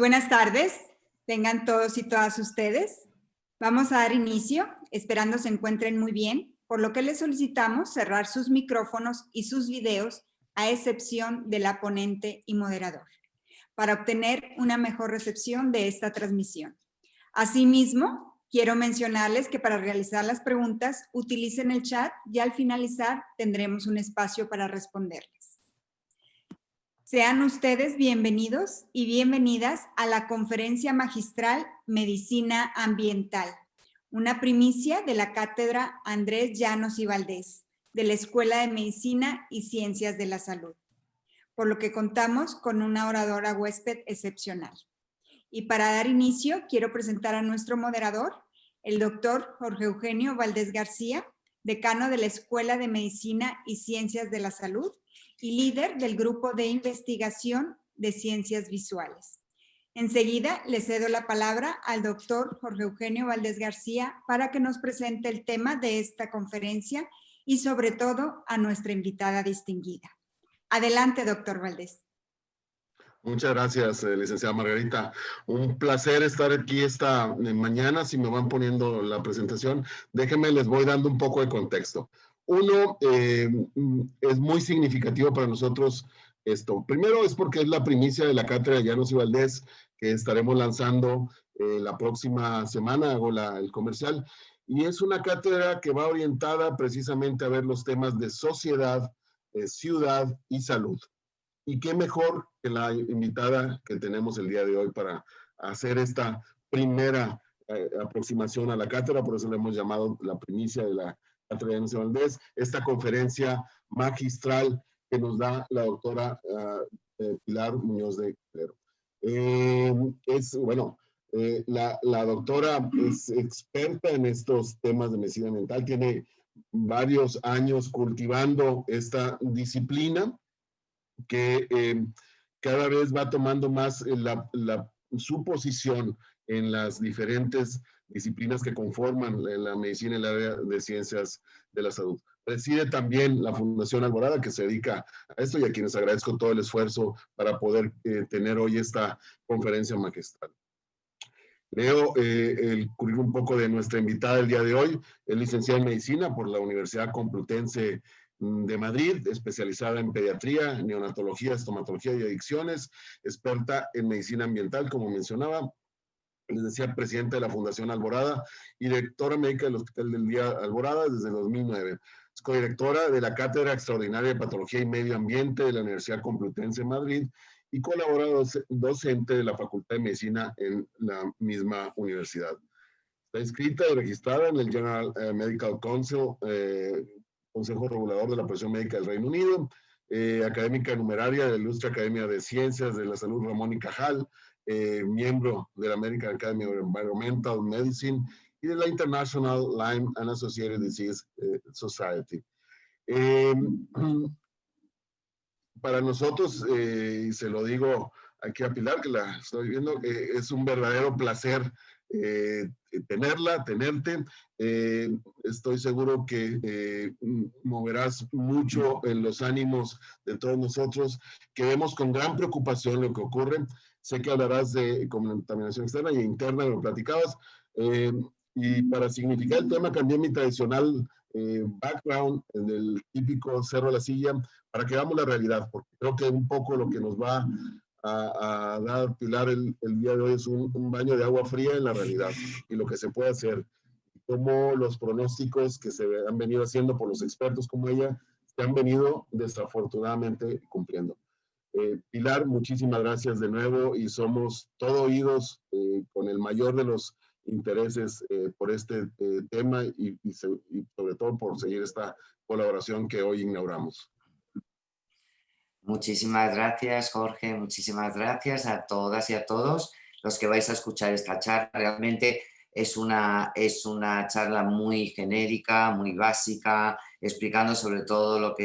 buenas tardes, tengan todos y todas ustedes. Vamos a dar inicio, esperando se encuentren muy bien, por lo que les solicitamos cerrar sus micrófonos y sus videos, a excepción de la ponente y moderador, para obtener una mejor recepción de esta transmisión. Asimismo, quiero mencionarles que para realizar las preguntas, utilicen el chat y al finalizar tendremos un espacio para responderles. Sean ustedes bienvenidos y bienvenidas a la Conferencia Magistral Medicina Ambiental, una primicia de la Cátedra Andrés Llanos y Valdés, de la Escuela de Medicina y Ciencias de la Salud, por lo que contamos con una oradora huésped excepcional. Y para dar inicio, quiero presentar a nuestro moderador, el doctor Jorge Eugenio Valdés García, decano de la Escuela de Medicina y Ciencias de la Salud, y líder del Grupo de Investigación de Ciencias Visuales. Enseguida le cedo la palabra al doctor Jorge Eugenio Valdés García para que nos presente el tema de esta conferencia y sobre todo a nuestra invitada distinguida. Adelante, doctor Valdés. Muchas gracias, licenciada Margarita. Un placer estar aquí esta mañana. Si me van poniendo la presentación, déjenme, les voy dando un poco de contexto. Uno, es muy significativo para nosotros esto. Primero es porque es la primicia de la Cátedra Llanos y Valdés que estaremos lanzando la próxima semana, hago el comercial, y es una cátedra que va orientada precisamente a ver los temas de sociedad, ciudad y salud. Y qué mejor que la invitada que tenemos el día de hoy para hacer esta primera aproximación a la cátedra, por eso le hemos llamado la primicia de la Cátedra Llanos y Valdés, esta conferencia magistral que nos da la doctora Pilar Muñoz de Clero. La doctora es experta en estos temas de medicina ambiental, tiene varios años cultivando esta disciplina que cada vez va tomando más su posición en las diferentes disciplinas que conforman la medicina y el área de ciencias de la salud. Preside también la Fundación Alborada, que se dedica a esto y a quienes agradezco todo el esfuerzo para poder tener hoy esta conferencia magistral. Leo el currículum un poco de nuestra invitada del día de hoy. Es licenciada en Medicina por la Universidad Complutense de Madrid, especializada en pediatría, neonatología, estomatología y adicciones, experta en medicina ambiental, como mencionaba. Les decía, presidenta de la Fundación Alborada y directora médica del Hospital del Día Alborada desde 2009. Es codirectora de la Cátedra Extraordinaria de Patología y Medio Ambiente de la Universidad Complutense de Madrid y colaboradora docente de la Facultad de Medicina en la misma universidad. Está inscrita y registrada en el General Medical Council, Consejo Regulador de la Profesión Médica del Reino Unido, académica numeraria de la Ilustre Academia de Ciencias de la Salud Ramón y Cajal, miembro de la American Academy of Environmental Medicine y de la International Lyme and Associated Disease Society. Para nosotros, y se lo digo aquí a Pilar, que la estoy viendo, es un verdadero placer tenerte. Estoy seguro que moverás mucho en los ánimos de todos nosotros, que vemos con gran preocupación lo que ocurre. Sé que hablarás de contaminación externa y interna, lo platicabas, y para significar el tema cambié mi tradicional background en el típico Cerro de la Silla para que veamos la realidad, porque creo que un poco lo que nos va a dar Pilar el día de hoy es un baño de agua fría en la realidad y lo que se puede hacer, cómo los pronósticos que se han venido haciendo por los expertos como ella se han venido desafortunadamente cumpliendo. Pilar, muchísimas gracias de nuevo y somos todo oídos con el mayor de los intereses por este tema y sobre todo por seguir esta colaboración que hoy inauguramos. Muchísimas gracias, Jorge. Muchísimas gracias a todas y a todos los que vais a escuchar esta charla. Realmente es una charla muy genérica, muy básica, explicando sobre todo lo que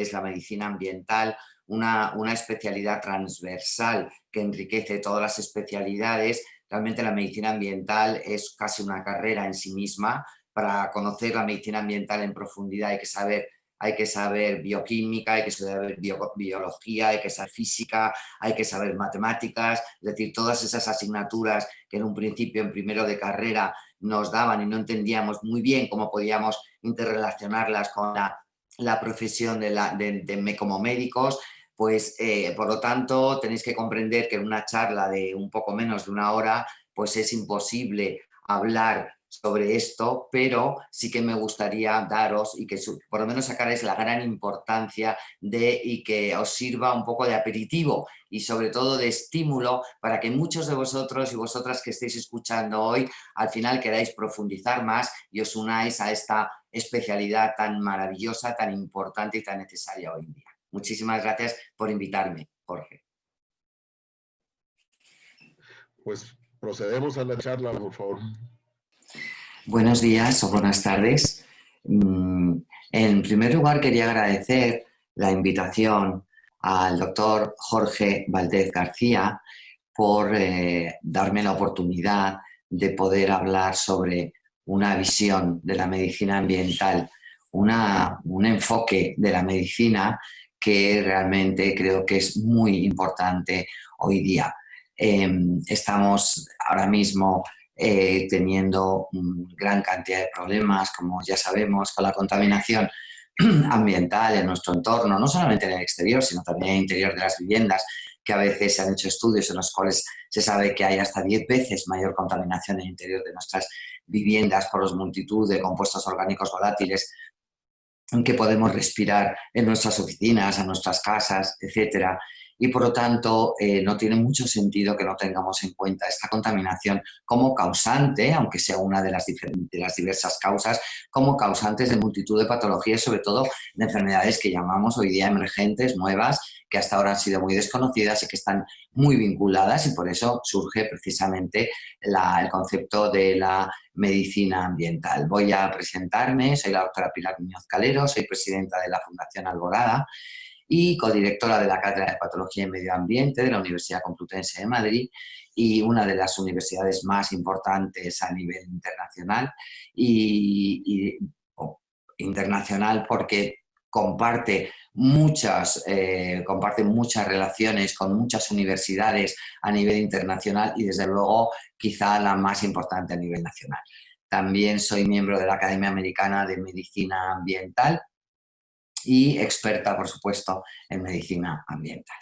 es la medicina ambiental, una especialidad transversal que enriquece todas las especialidades. Realmente la medicina ambiental es casi una carrera en sí misma. Para conocer la medicina ambiental en profundidad hay que saber hay que saber bioquímica, hay que saber biología, hay que saber física, hay que saber matemáticas, es decir, todas esas asignaturas que en un principio, en primero de carrera, nos daban y no entendíamos muy bien cómo podíamos interrelacionarlas con la profesión como médicos. Pues, por lo tanto, tenéis que comprender que en una charla de un poco menos de una hora, pues es imposible hablar sobre esto, pero sí que me gustaría daros y que por lo menos sacaréis la gran importancia y que os sirva un poco de aperitivo y sobre todo de estímulo para que muchos de vosotros y vosotras que estéis escuchando hoy al final queráis profundizar más y os unáis a esta especialidad tan maravillosa, tan importante y tan necesaria hoy en día. Muchísimas gracias por invitarme, Jorge. Pues procedemos a la charla, por favor. Buenos días o buenas tardes. En primer lugar, quería agradecer la invitación al doctor Jorge Valdez García por darme la oportunidad de poder hablar sobre una visión de la medicina ambiental, un enfoque de la medicina que realmente creo que es muy importante hoy día. Estamos ahora mismo teniendo gran cantidad de problemas, como ya sabemos, con la contaminación ambiental en nuestro entorno, no solamente en el exterior, sino también en el interior de las viviendas, que a veces se han hecho estudios en los cuales se sabe que hay hasta 10 veces mayor contaminación en el interior de nuestras viviendas por la multitud de compuestos orgánicos volátiles que podemos respirar en nuestras oficinas, en nuestras casas, etcétera. Y por lo tanto no tiene mucho sentido que no tengamos en cuenta esta contaminación como causante, aunque sea una de las diversas causas, como causantes de multitud de patologías, sobre todo de enfermedades que llamamos hoy día emergentes, nuevas, que hasta ahora han sido muy desconocidas y que están muy vinculadas, y por eso surge precisamente el concepto de la medicina ambiental. Voy a presentarme, soy la doctora Pilar Muñoz Calero, soy presidenta de la Fundación Alborada y codirectora de la Cátedra de Patología y Medio Ambiente de la Universidad Complutense de Madrid y una de las universidades más importantes a nivel internacional internacional porque comparte muchas relaciones con muchas universidades a nivel internacional y desde luego quizá la más importante a nivel nacional. También soy miembro de la Academia Americana de Medicina Ambiental y experta, por supuesto, en medicina ambiental.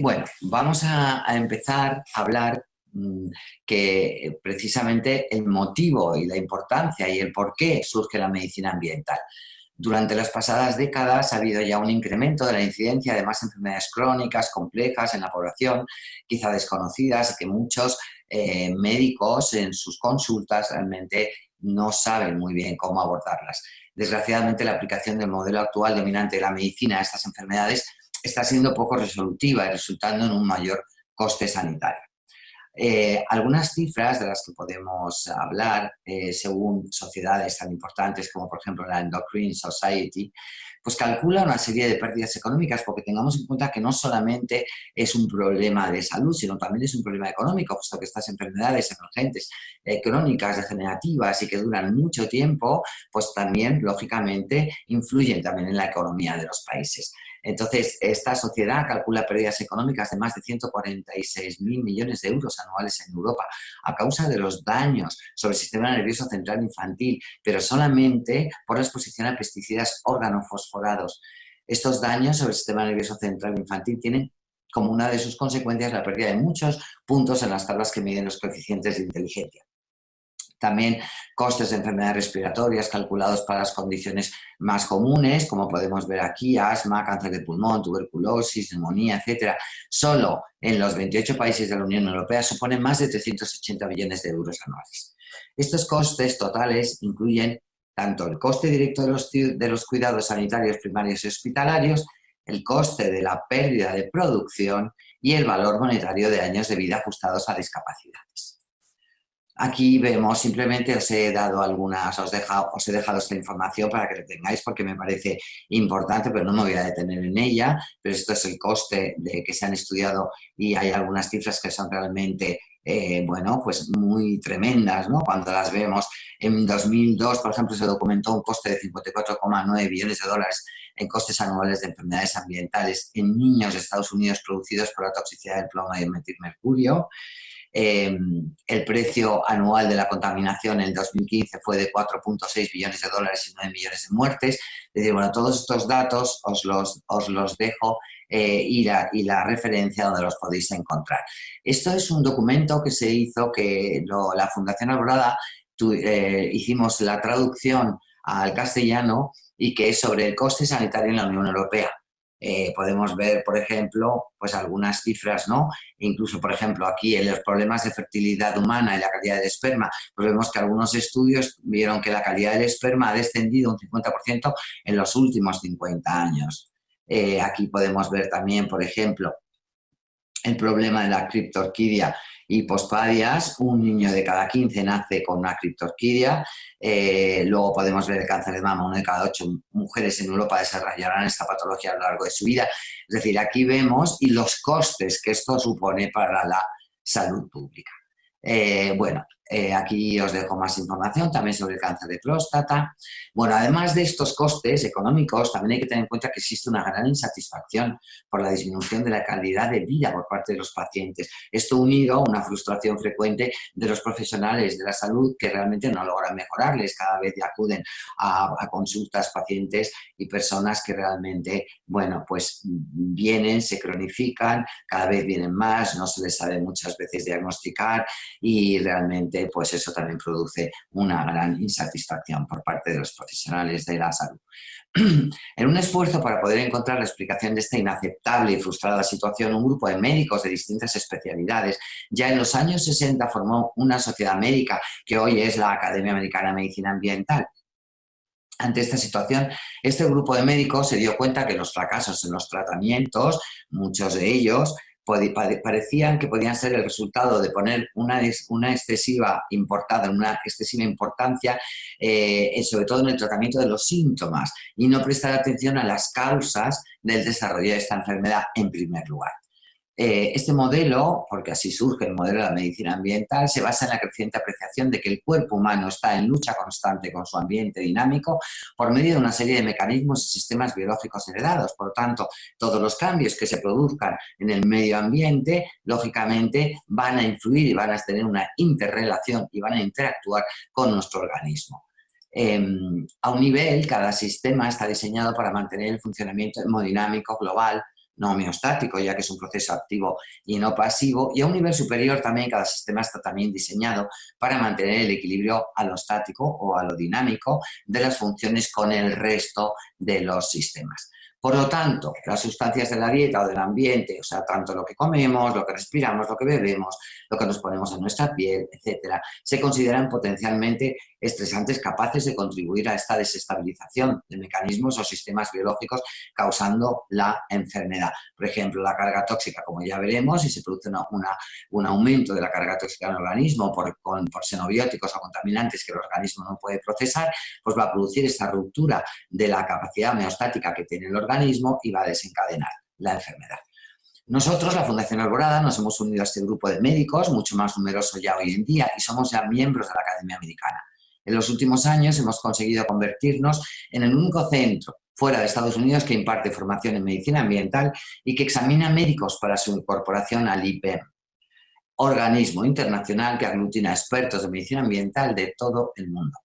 Bueno, vamos a empezar a hablar que precisamente el motivo y la importancia y el por qué surge la medicina ambiental. Durante las pasadas décadas ha habido ya un incremento de la incidencia de más enfermedades crónicas complejas en la población, quizá desconocidas, que muchos médicos en sus consultas realmente no saben muy bien cómo abordarlas. Desgraciadamente, la aplicación del modelo actual dominante de la medicina a estas enfermedades está siendo poco resolutiva y resultando en un mayor coste sanitario. Algunas cifras de las que podemos hablar, según sociedades tan importantes como por ejemplo la Endocrine Society, pues calcula una serie de pérdidas económicas, porque tengamos en cuenta que no solamente es un problema de salud, sino también es un problema económico, puesto que estas enfermedades emergentes, crónicas, degenerativas y que duran mucho tiempo, pues también, lógicamente, influyen también en la economía de los países. Entonces, esta sociedad calcula pérdidas económicas de más de 146.000 millones de euros anuales en Europa a causa de los daños sobre el sistema nervioso central infantil, pero solamente por la exposición a pesticidas organofosforados. Estos daños sobre el sistema nervioso central infantil tienen como una de sus consecuencias la pérdida de muchos puntos en las tablas que miden los coeficientes de inteligencia. También costes de enfermedades respiratorias calculados para las condiciones más comunes, como podemos ver aquí, asma, cáncer de pulmón, tuberculosis, neumonía, etc. Solo en los 28 países de la Unión Europea suponen más de 380 millones de euros anuales. Estos costes totales incluyen tanto el coste directo de los cuidados sanitarios primarios y hospitalarios, el coste de la pérdida de producción y el valor monetario de años de vida ajustados a discapacidades. Aquí vemos, simplemente os he dado os he dejado esta información para que la tengáis porque me parece importante, pero no me voy a detener en ella. Pero esto es el coste de que se han estudiado y hay algunas cifras que son realmente bueno, pues muy tremendas, ¿no? Cuando las vemos. En 2002, por ejemplo, se documentó un coste de 54,9 billones de dólares en costes anuales de enfermedades ambientales en niños de Estados Unidos producidos por la toxicidad del plomo y el metilmercurio. El precio anual de la contaminación en el 2015 fue de 4,6 billones de dólares y 9 millones de muertes. Es decir, bueno, todos estos datos os los dejo y la referencia donde los podéis encontrar. Esto es un documento que se hizo, que la Fundación Alborada hicimos la traducción al castellano y que es sobre el coste sanitario en la Unión Europea. Podemos ver, por ejemplo, pues algunas cifras, ¿no? Incluso, por ejemplo, aquí en los problemas de fertilidad humana y la calidad del esperma, pues vemos que algunos estudios vieron que la calidad del esperma ha descendido un 50% en los últimos 50 años. Aquí podemos ver también, por ejemplo, el problema de la criptorquidia y pospadias. Un niño de cada 15 nace con una criptorquidia. Luego podemos ver el cáncer de mama. 1 de cada 8 mujeres en Europa desarrollarán esta patología a lo largo de su vida. Es decir, aquí vemos y los costes que esto supone para la salud pública. Aquí os dejo más información también sobre el cáncer de próstata. Bueno, además de estos costes económicos, también hay que tener en cuenta que existe una gran insatisfacción por la disminución de la calidad de vida por parte de los pacientes. Esto unido a una frustración frecuente de los profesionales de la salud que realmente no logran mejorarles. Cada vez acuden a consultas pacientes y personas que realmente, bueno, pues vienen, se cronifican, cada vez vienen más, no se les sabe muchas veces diagnosticar y realmente pues eso también produce una gran insatisfacción por parte de los profesionales de la salud. En un esfuerzo para poder encontrar la explicación de esta inaceptable y frustrada situación, un grupo de médicos de distintas especialidades ya en los años 60 formó una sociedad médica que hoy es la Academia Americana de Medicina Ambiental. Ante esta situación, este grupo de médicos se dio cuenta que los fracasos en los tratamientos, muchos de ellos, parecían que podían ser el resultado de poner una excesiva importancia, sobre todo en el tratamiento de los síntomas, y no prestar atención a las causas del desarrollo de esta enfermedad en primer lugar. Este modelo, porque así surge el modelo de la medicina ambiental, se basa en la creciente apreciación de que el cuerpo humano está en lucha constante con su ambiente dinámico por medio de una serie de mecanismos y sistemas biológicos heredados. Por lo tanto, todos los cambios que se produzcan en el medio ambiente, lógicamente, van a influir y van a tener una interrelación y van a interactuar con nuestro organismo. A un nivel, cada sistema está diseñado para mantener el funcionamiento hemodinámico global, no homeostático, ya que es un proceso activo y no pasivo, y a un nivel superior también cada sistema está también diseñado para mantener el equilibrio alostático o alodinámico de las funciones con el resto de los sistemas. Por lo tanto, las sustancias de la dieta o del ambiente, o sea, tanto lo que comemos, lo que respiramos, lo que bebemos, lo que nos ponemos en nuestra piel, etcétera, se consideran potencialmente estresantes capaces de contribuir a esta desestabilización de mecanismos o sistemas biológicos causando la enfermedad. Por ejemplo, la carga tóxica, como ya veremos, si se produce un aumento de la carga tóxica en el organismo por xenobióticos o contaminantes que el organismo no puede procesar, pues va a producir esta ruptura de la capacidad homeostática que tiene el organismo y va a desencadenar la enfermedad. Nosotros, la Fundación Alborada, nos hemos unido a este grupo de médicos, mucho más numeroso ya hoy en día, y somos ya miembros de la Academia Americana. En los últimos años hemos conseguido convertirnos en el único centro fuera de Estados Unidos que imparte formación en medicina ambiental y que examina médicos para su incorporación al IPEM, organismo internacional que aglutina expertos de medicina ambiental de todo el mundo.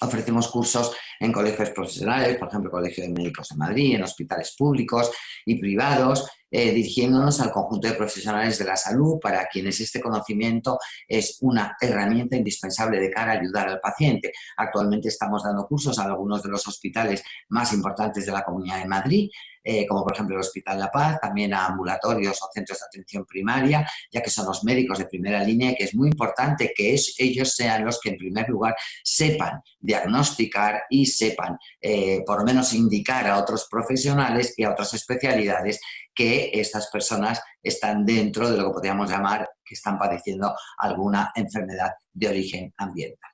Ofrecemos cursos en colegios profesionales, por ejemplo, Colegio de Médicos de Madrid, en hospitales públicos y privados, dirigiéndonos al conjunto de profesionales de la salud para quienes este conocimiento es una herramienta indispensable de cara a ayudar al paciente. Actualmente estamos dando cursos a algunos de los hospitales más importantes de la Comunidad de Madrid, como por ejemplo el Hospital La Paz, también a ambulatorios o centros de atención primaria, ya que son los médicos de primera línea y que es muy importante que ellos sean los que en primer lugar sepan diagnosticar y sepan por lo menos indicar a otros profesionales y a otras especialidades que estas personas están dentro de lo que podríamos llamar que están padeciendo alguna enfermedad de origen ambiental.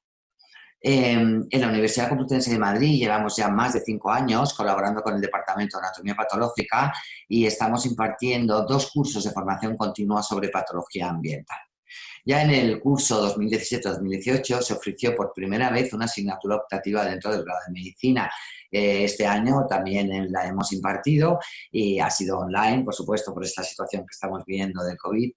En la Universidad Complutense de Madrid llevamos ya más de 5 años colaborando con el Departamento de Anatomía Patológica y estamos impartiendo 2 cursos de formación continua sobre patología ambiental. Ya en el curso 2017-2018 se ofreció por primera vez una asignatura optativa dentro del grado de medicina. Este año también la hemos impartido y ha sido online, por supuesto, por esta situación que estamos viviendo del COVID,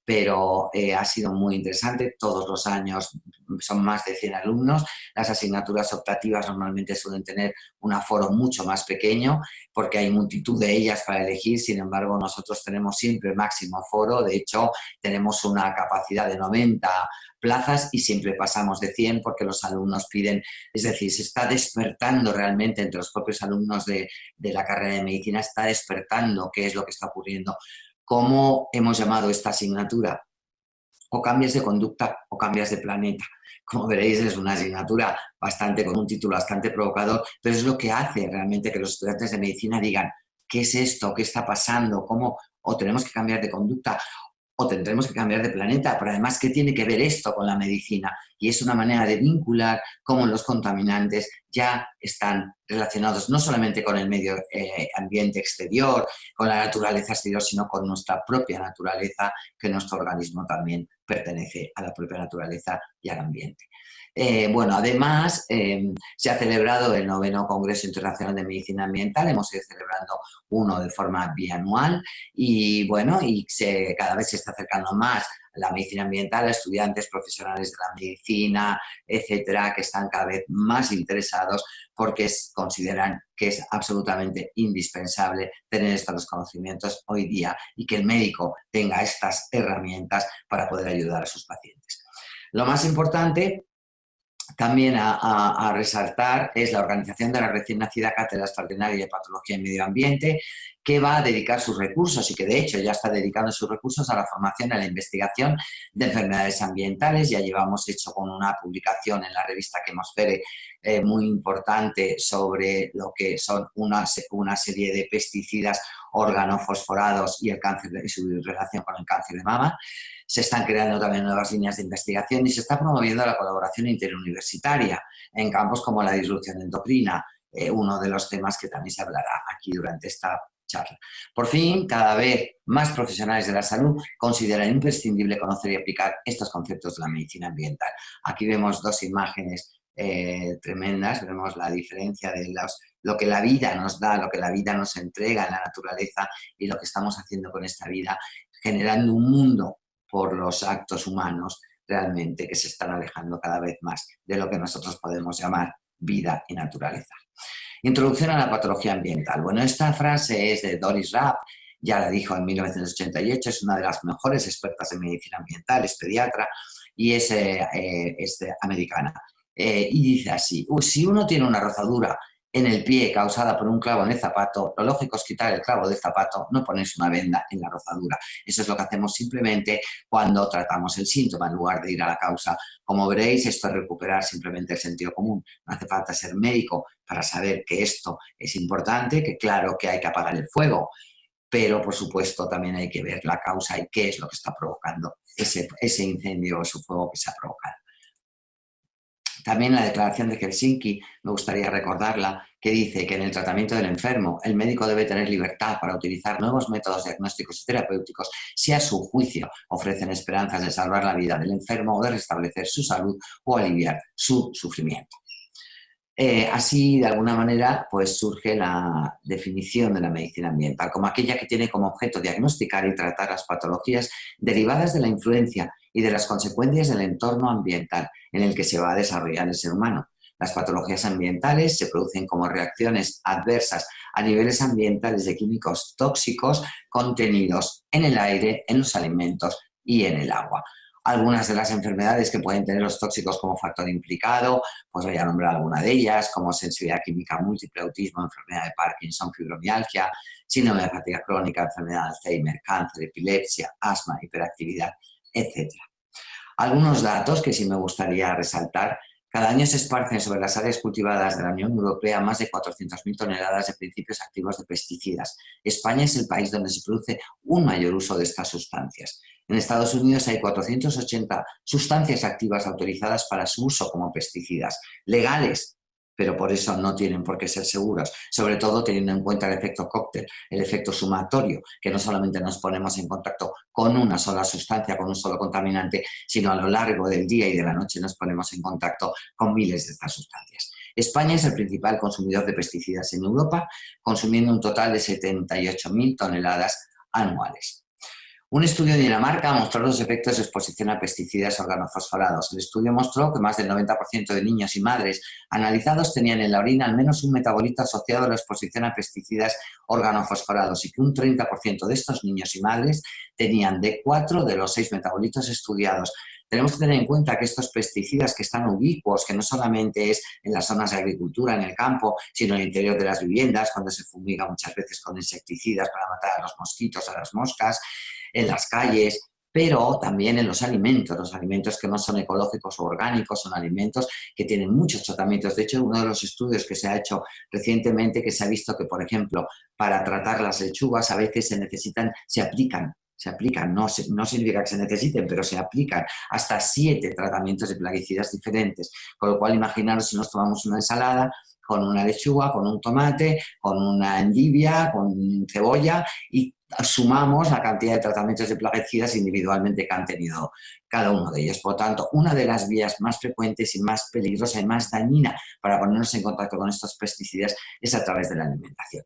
pero ha sido muy interesante. Todos los años son más de 100 alumnos. Las asignaturas optativas normalmente suelen tener un aforo mucho más pequeño porque hay multitud de ellas para elegir. Sin embargo, nosotros tenemos siempre máximo aforo. De hecho, tenemos una capacidad de 90 plazas y siempre pasamos de 100 porque los alumnos piden, es decir, se está despertando realmente entre los propios alumnos de la carrera de medicina, está despertando qué es lo que está ocurriendo. ¿Cómo hemos llamado esta asignatura? O cambias de conducta o cambias de planeta. Como veréis, es una asignatura con un título bastante provocador, pero es lo que hace realmente que los estudiantes de medicina digan ¿qué es esto? ¿Qué está pasando? ¿Cómo? O tenemos que cambiar de conducta o tendremos que cambiar de planeta, pero además, ¿qué tiene que ver esto con la medicina? Y es una manera de vincular cómo los contaminantes ya están relacionados no solamente con el medio ambiente exterior, con la naturaleza exterior, sino con nuestra propia naturaleza, que nuestro organismo también pertenece a la propia naturaleza y al ambiente. Bueno, además, se ha celebrado el 9º Congreso Internacional de Medicina Ambiental, hemos ido celebrando uno de forma bianual y bueno, cada vez se está acercando más la medicina ambiental a estudiantes profesionales de la medicina, etcétera, que están cada vez más interesados porque consideran que es absolutamente indispensable tener estos conocimientos hoy día y que el médico tenga estas herramientas para poder ayudar a sus pacientes. Lo más importante también a resaltar es la organización de la recién nacida Cátedra Extraordinaria de Patología y Medio Ambiente, que va a dedicar sus recursos y que de hecho ya está dedicando sus recursos a la formación y a la investigación de enfermedades ambientales. Ya llevamos hecho con una publicación en la revista Quemosfere muy importante sobre lo que son una serie de pesticidas organofosforados y el cáncer y su relación con el cáncer de mama. Se están creando también nuevas líneas de investigación y se está promoviendo la colaboración interuniversitaria en campos como la disrupción endocrina, uno de los temas que también se hablará aquí durante esta charla. Por fin, cada vez más profesionales de la salud consideran imprescindible conocer y aplicar estos conceptos de la medicina ambiental. Aquí vemos dos imágenes tremendas, vemos la diferencia de lo que la vida nos da, lo que la vida nos entrega en la naturaleza y lo que estamos haciendo con esta vida, generando un mundo por los actos humanos realmente que se están alejando cada vez más de lo que nosotros podemos llamar vida y naturaleza. Introducción a la patología ambiental. Bueno, esta frase es de Doris Rapp, ya la dijo en 1988, es una de las mejores expertas en medicina ambiental, es pediatra y es americana. Y dice así, si uno tiene una rozadura en el pie causada por un clavo en el zapato, lo lógico es quitar el clavo del zapato, no ponerse una venda en la rozadura. Eso es lo que hacemos simplemente cuando tratamos el síntoma en lugar de ir a la causa. Como veréis, esto es recuperar simplemente el sentido común. No hace falta ser médico para saber que esto es importante, que claro que hay que apagar el fuego, pero por supuesto también hay que ver la causa y qué es lo que está provocando ese incendio o ese fuego que se ha provocado. También la declaración de Helsinki, me gustaría recordarla, que dice que en el tratamiento del enfermo el médico debe tener libertad para utilizar nuevos métodos diagnósticos y terapéuticos si a su juicio ofrecen esperanzas de salvar la vida del enfermo o de restablecer su salud o aliviar su sufrimiento. Así, de alguna manera, pues surge la definición de la medicina ambiental como aquella que tiene como objeto diagnosticar y tratar las patologías derivadas de la influencia y de las consecuencias del entorno ambiental en el que se va a desarrollar el ser humano. Las patologías ambientales se producen como reacciones adversas a niveles ambientales de químicos tóxicos contenidos en el aire, en los alimentos y en el agua. Algunas de las enfermedades que pueden tener los tóxicos como factor implicado, pues voy a nombrar alguna de ellas, como sensibilidad química múltiple, autismo, enfermedad de Parkinson, fibromialgia, síndrome de fatiga crónica, enfermedad de Alzheimer, cáncer, epilepsia, asma, hiperactividad, etc. Algunos datos que sí me gustaría resaltar. Cada año se esparcen sobre las áreas cultivadas de la Unión Europea más de 400.000 toneladas de principios activos de pesticidas. España es el país donde se produce un mayor uso de estas sustancias. En Estados Unidos hay 480 sustancias activas autorizadas para su uso como pesticidas, legales, pero por eso no tienen por qué ser seguros, sobre todo teniendo en cuenta el efecto cóctel, el efecto sumatorio, que no solamente nos ponemos en contacto con una sola sustancia, con un solo contaminante, sino a lo largo del día y de la noche nos ponemos en contacto con miles de estas sustancias. España es el principal consumidor de pesticidas en Europa, consumiendo un total de 78.000 toneladas anuales. Un estudio de Dinamarca mostró los efectos de exposición a pesticidas organofosforados. El estudio mostró que más del 90% de niños y madres analizados tenían en la orina al menos un metabolito asociado a la exposición a pesticidas organofosforados y que un 30% de estos niños y madres tenían de 4 de los 6 metabolitos estudiados. Tenemos que tener en cuenta que estos pesticidas que están ubicuos, que no solamente es en las zonas de agricultura, en el campo, sino en el interior de las viviendas, cuando se fumiga muchas veces con insecticidas para matar a los mosquitos, a las moscas, en las calles, pero también en los alimentos que no son ecológicos o orgánicos, son alimentos que tienen muchos tratamientos. De hecho, uno de los estudios que se ha hecho recientemente, que se ha visto que, por ejemplo, para tratar las lechugas a veces se aplican, no significa que se necesiten, pero se aplican hasta 7 tratamientos de plaguicidas diferentes. Con lo cual, imaginaros si nos tomamos una ensalada con una lechuga, con un tomate, con una endivia, con cebolla y sumamos la cantidad de tratamientos de plaguicidas individualmente que han tenido cada uno de ellos. Por lo tanto, una de las vías más frecuentes y más peligrosa y más dañina para ponernos en contacto con estos pesticidas es a través de la alimentación.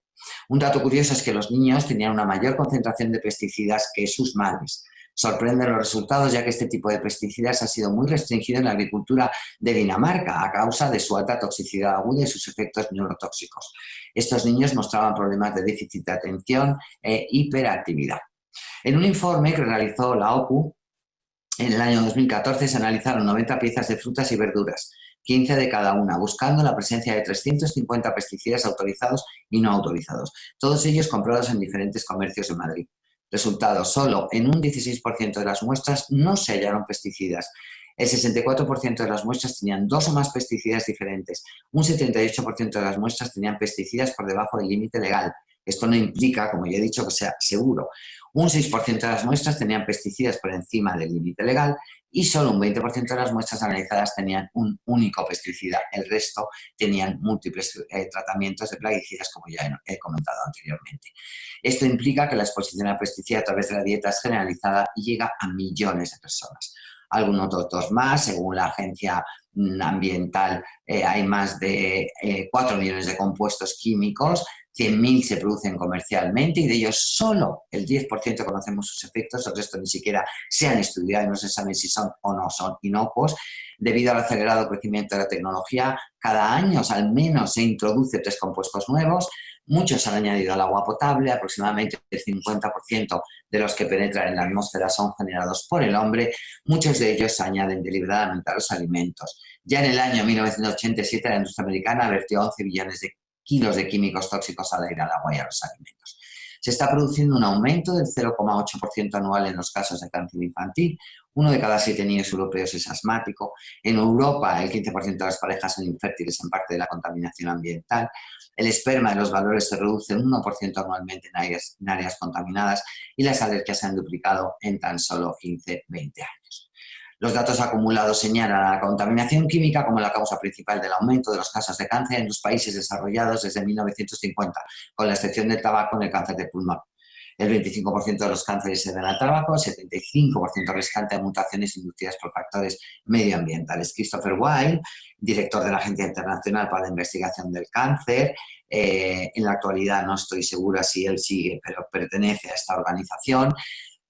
Un dato curioso es que los niños tenían una mayor concentración de pesticidas que sus madres. Sorprenden los resultados, ya que este tipo de pesticidas ha sido muy restringido en la agricultura de Dinamarca a causa de su alta toxicidad aguda y sus efectos neurotóxicos. Estos niños mostraban problemas de déficit de atención e hiperactividad. En un informe que realizó la OCU, en el año 2014 se analizaron 90 piezas de frutas y verduras, 15 de cada una, buscando la presencia de 350 pesticidas autorizados y no autorizados, todos ellos comprados en diferentes comercios de Madrid. Resultado, solo en un 16% de las muestras no se hallaron pesticidas. El 64% de las muestras tenían 2 o más pesticidas diferentes. Un 78% de las muestras tenían pesticidas por debajo del límite legal. Esto no implica, como ya he dicho, que sea seguro. Un 6% de las muestras tenían pesticidas por encima del límite legal y solo un 20% de las muestras analizadas tenían un único pesticida. El resto tenían múltiples tratamientos de plaguicidas, como ya he comentado anteriormente. Esto implica que la exposición a pesticidas a través de la dieta es generalizada y llega a millones de personas. Algunos datos más, según la agencia ambiental, hay más de 4 millones de compuestos químicos, 100.000 se producen comercialmente y de ellos solo el 10% conocemos sus efectos, el resto ni siquiera se han estudiado y no se sabe si son o no son inocuos. Debido al acelerado crecimiento de la tecnología, cada año al menos se introduce 3 compuestos nuevos, muchos se han añadido al agua potable, aproximadamente el 50% de los que penetran en la atmósfera son generados por el hombre, muchos de ellos se añaden deliberadamente a los alimentos. Ya en el año 1987 la industria americana vertió 11 billones de kilos de químicos tóxicos al aire, al agua y a los alimentos. Se está produciendo un aumento del 0,8% anual en los casos de cáncer infantil. 1 de cada 7 niños europeos es asmático. En Europa, el 15% de las parejas son infértiles en parte de la contaminación ambiental. El esperma de los valores se reduce un 1% anualmente en áreas contaminadas y las alergias se han duplicado en tan solo 15-20 años. Los datos acumulados señalan a la contaminación química como la causa principal del aumento de los casos de cáncer en los países desarrollados desde 1950, con la excepción del tabaco en el cáncer de pulmón. El 25% de los cánceres se deben al tabaco, el 75% restante a mutaciones inducidas por factores medioambientales. Christopher Weil, director de la Agencia Internacional para la Investigación del Cáncer, en la actualidad no estoy segura si él sigue, pero pertenece a esta organización,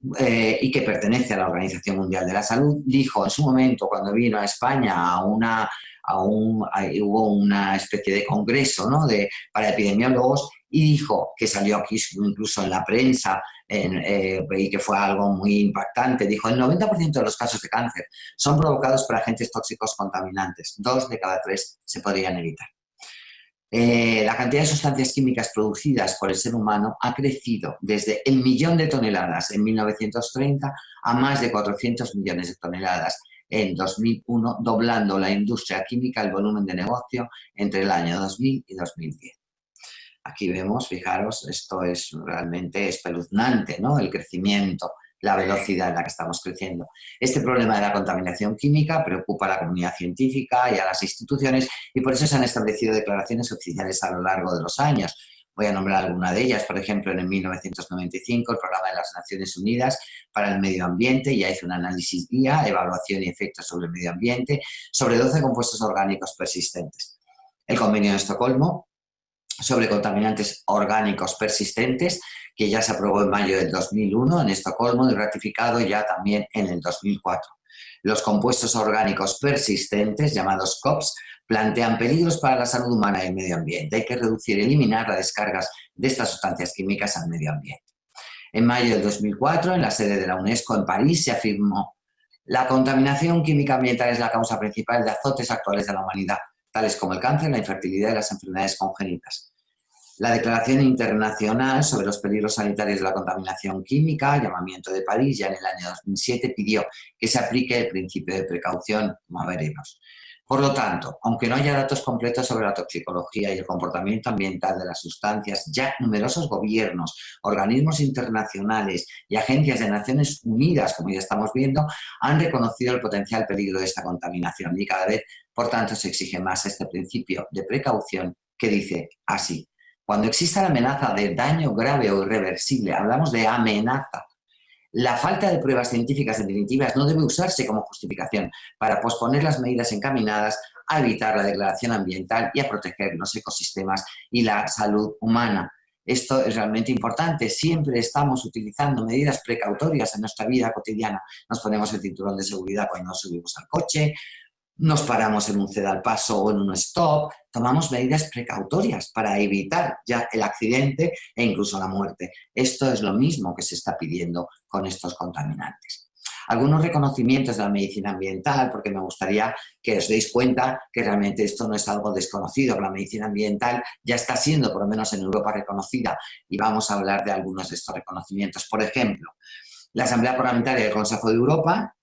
y que pertenece a la Organización Mundial de la Salud, dijo en su momento, cuando vino a España hubo una especie de congreso, ¿no?, para epidemiólogos, y dijo, que salió aquí incluso en la prensa y que fue algo muy impactante, dijo, el 90% de los casos de cáncer son provocados por agentes tóxicos contaminantes, 2 de cada 3 se podrían evitar. La cantidad de sustancias químicas producidas por el ser humano ha crecido desde el 1.000.000 de toneladas en 1930 a más de 400 millones de toneladas en 2001, doblando la industria química el volumen de negocio entre el año 2000 y 2010. Aquí vemos, fijaros, esto es realmente espeluznante, ¿no?, el crecimiento la velocidad en la que estamos creciendo. Este problema de la contaminación química preocupa a la comunidad científica y a las instituciones y por eso se han establecido declaraciones oficiales a lo largo de los años. Voy a nombrar alguna de ellas. Por ejemplo, en 1995 el Programa de las Naciones Unidas para el Medio Ambiente ya hizo un análisis guía, evaluación y efectos sobre el medio ambiente sobre 12 compuestos orgánicos persistentes. El Convenio de Estocolmo sobre contaminantes orgánicos persistentes, que ya se aprobó en mayo del 2001 en Estocolmo y ratificado ya también en el 2004. Los compuestos orgánicos persistentes, llamados COPS, plantean peligros para la salud humana y el medio ambiente. Hay que reducir y eliminar las descargas de estas sustancias químicas al medio ambiente. En mayo del 2004, en la sede de la UNESCO en París, se afirmó: la contaminación química ambiental es la causa principal de azotes actuales de la humanidad, tales como el cáncer, la infertilidad y las enfermedades congénitas. La Declaración Internacional sobre los Peligros Sanitarios de la Contaminación Química, llamamiento de París, ya en el año 2007 pidió que se aplique el principio de precaución, como veremos. Por lo tanto, aunque no haya datos completos sobre la toxicología y el comportamiento ambiental de las sustancias, ya numerosos gobiernos, organismos internacionales y agencias de Naciones Unidas, como ya estamos viendo, han reconocido el potencial peligro de esta contaminación y cada vez, por tanto, se exige más este principio de precaución que dice así: cuando exista la amenaza de daño grave o irreversible, hablamos de amenaza, la falta de pruebas científicas definitivas no debe usarse como justificación para posponer las medidas encaminadas a evitar la degradación ambiental y a proteger los ecosistemas y la salud humana. Esto es realmente importante. Siempre estamos utilizando medidas precautorias en nuestra vida cotidiana. Nos ponemos el cinturón de seguridad cuando nos subimos al coche, nos paramos en un ceda al paso o en un stop, tomamos medidas precautorias para evitar ya el accidente e incluso la muerte. Esto es lo mismo que se está pidiendo con estos contaminantes. Algunos reconocimientos de la medicina ambiental, porque me gustaría que os deis cuenta que realmente esto no es algo desconocido, que la medicina ambiental ya está siendo, por lo menos en Europa, reconocida, y vamos a hablar de algunos de estos reconocimientos. Por ejemplo, la Asamblea Parlamentaria del Consejo de Europa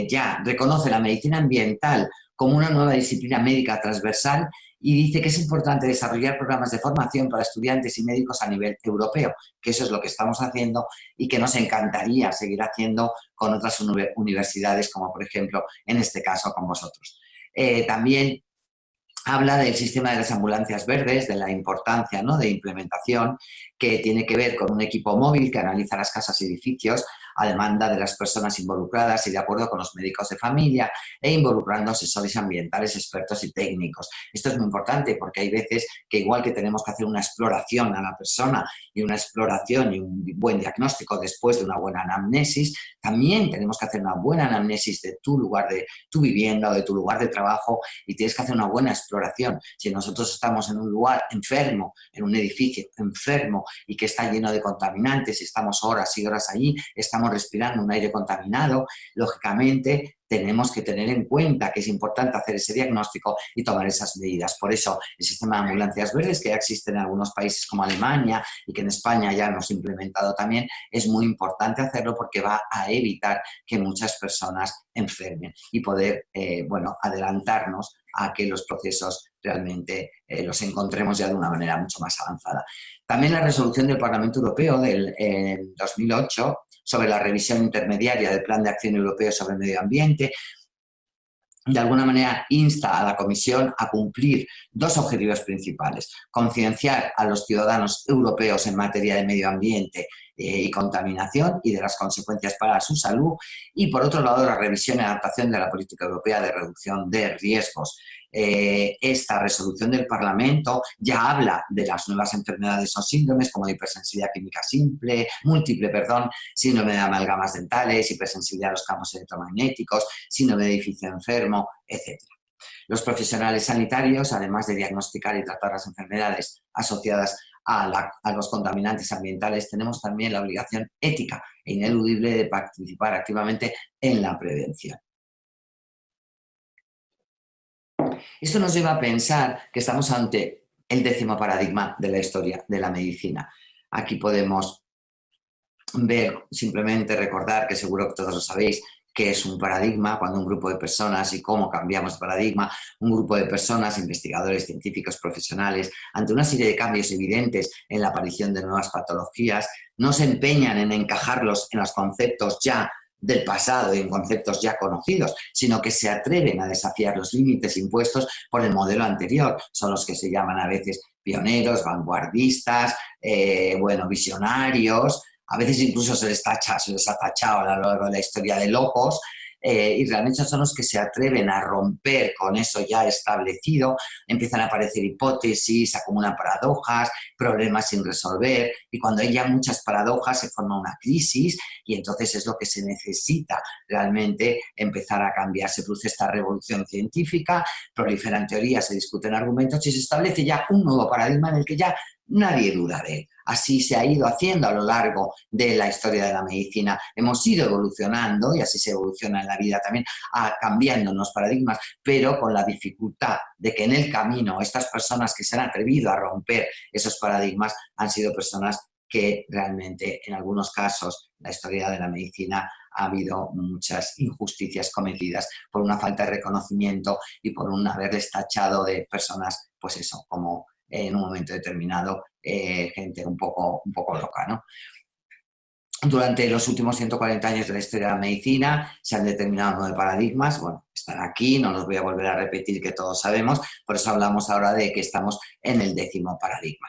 ya reconoce la medicina ambiental como una nueva disciplina médica transversal y dice que es importante desarrollar programas de formación para estudiantes y médicos a nivel europeo, que eso es lo que estamos haciendo y que nos encantaría seguir haciendo con otras universidades, como por ejemplo, en este caso, con vosotros. También habla del sistema de las ambulancias verdes, de la importancia, ¿no?, de implementación, que tiene que ver con un equipo móvil que analiza las casas y edificios a demanda de las personas involucradas y de acuerdo con los médicos de familia e involucrando asesores ambientales, expertos y técnicos. Esto es muy importante porque hay veces que igual que tenemos que hacer una exploración a la persona y una exploración y un buen diagnóstico después de una buena anamnesis, también tenemos que hacer una buena anamnesis de tu lugar de tu vivienda o de tu lugar de trabajo y tienes que hacer una buena exploración. Si nosotros estamos en un lugar enfermo, en un edificio enfermo y que está lleno de contaminantes y estamos horas y horas allí, estamos respirando un aire contaminado, lógicamente tenemos que tener en cuenta que es importante hacer ese diagnóstico y tomar esas medidas. Por eso el sistema de ambulancias verdes, que ya existe en algunos países como Alemania y que en España ya hemos implementado también, es muy importante hacerlo porque va a evitar que muchas personas enfermen y poder adelantarnos a que los procesos realmente los encontremos ya de una manera mucho más avanzada. También la resolución del Parlamento Europeo del 2008 sobre la revisión intermediaria del Plan de Acción Europeo sobre el Medio Ambiente, de alguna manera insta a la Comisión a cumplir dos objetivos principales: concienciar a los ciudadanos europeos en materia de medio ambiente y contaminación y de las consecuencias para su salud, y por otro lado la revisión y adaptación de la política europea de reducción de riesgos. Esta resolución del Parlamento ya habla de las nuevas enfermedades o síndromes como la hipersensibilidad química múltiple, síndrome de amalgamas dentales, hipersensibilidad a los campos electromagnéticos, síndrome de edificio enfermo, etc. Los profesionales sanitarios, además de diagnosticar y tratar las enfermedades asociadas a los contaminantes ambientales, tenemos también la obligación ética e ineludible de participar activamente en la prevención. Esto nos lleva a pensar que estamos ante el 10º paradigma de la historia de la medicina. Aquí podemos ver, simplemente recordar, que seguro que todos lo sabéis, qué es un paradigma, cuando un grupo de personas y cómo cambiamos de paradigma, un grupo de personas, investigadores, científicos, profesionales, ante una serie de cambios evidentes en la aparición de nuevas patologías, no se empeñan en encajarlos en los conceptos ya del pasado y en conceptos ya conocidos, sino que se atreven a desafiar los límites impuestos por el modelo anterior. Son los que se llaman a veces pioneros, vanguardistas, bueno, visionarios. A veces incluso se les ha tachado a lo largo de la historia de locos, y realmente son los que se atreven a romper con eso ya establecido. Empiezan a aparecer hipótesis, acumulan paradojas, problemas sin resolver, y cuando hay ya muchas paradojas se forma una crisis, y entonces es lo que se necesita realmente empezar a cambiar. Se produce esta revolución científica, proliferan teorías, se discuten argumentos y se establece ya un nuevo paradigma en el que ya nadie duda de él. Así se ha ido haciendo a lo largo de la historia de la medicina. Hemos ido evolucionando, y así se evoluciona en la vida también, cambiando los paradigmas, pero con la dificultad de que en el camino estas personas que se han atrevido a romper esos paradigmas han sido personas que realmente en algunos casos en la historia de la medicina ha habido muchas injusticias cometidas por una falta de reconocimiento y por un haberles tachado de personas, pues eso, como en un momento determinado, gente un poco loca, ¿no? Durante los últimos 140 años de la historia de la medicina se han determinado 9 paradigmas. Bueno, están aquí, no los voy a volver a repetir, que todos sabemos, por eso hablamos ahora de que estamos en el 10º paradigma.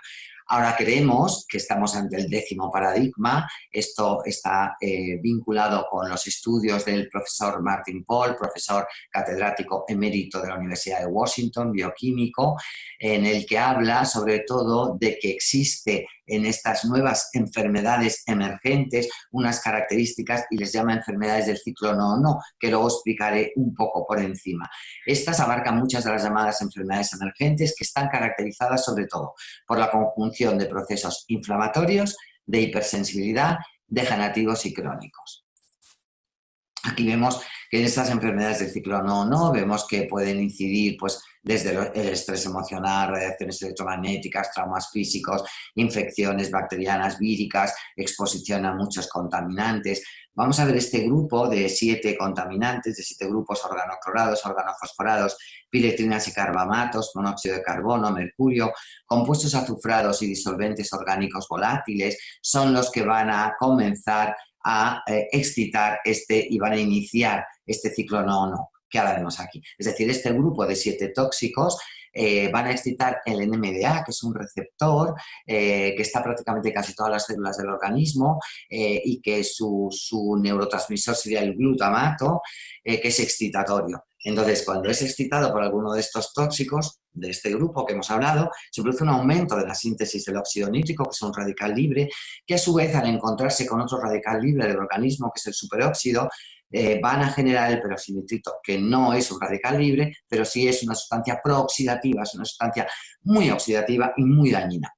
Ahora creemos que estamos ante el 10º paradigma. Esto está vinculado con los estudios del profesor Martin Pall, profesor catedrático emérito de la Universidad de Washington, bioquímico, en el que habla sobre todo de que existe en estas nuevas enfermedades emergentes unas características, y les llama enfermedades del ciclo no-no, que luego explicaré un poco por encima. Estas abarcan muchas de las llamadas enfermedades emergentes, que están caracterizadas sobre todo por la conjunción de procesos inflamatorios, de hipersensibilidad, degenerativos y crónicos. Aquí vemos que en estas enfermedades del ciclo no-no vemos que pueden incidir, pues, desde el estrés emocional, radiaciones electromagnéticas, traumas físicos, infecciones bacterianas, víricas, exposición a muchos contaminantes. Vamos a ver este grupo de 7 contaminantes, de 7 grupos: organoclorados, organofosforados, piretrinas y carbamatos, monóxido de carbono, mercurio, compuestos azufrados y disolventes orgánicos volátiles. Son los que van a comenzar a excitar y van a iniciar este ciclo no-no que ahora vemos aquí. Es decir, este grupo de 7 tóxicos van a excitar el NMDA, que es un receptor que está prácticamente en casi todas las células del organismo, y que su neurotransmisor sería el glutamato, que es excitatorio. Entonces, cuando es excitado por alguno de estos tóxicos, de este grupo que hemos hablado, se produce un aumento de la síntesis del óxido nítrico, que es un radical libre, que a su vez, al encontrarse con otro radical libre del organismo, que es el superóxido, van a generar el peroxinitrito, que no es un radical libre, pero sí es una sustancia prooxidativa, es una sustancia muy oxidativa y muy dañina.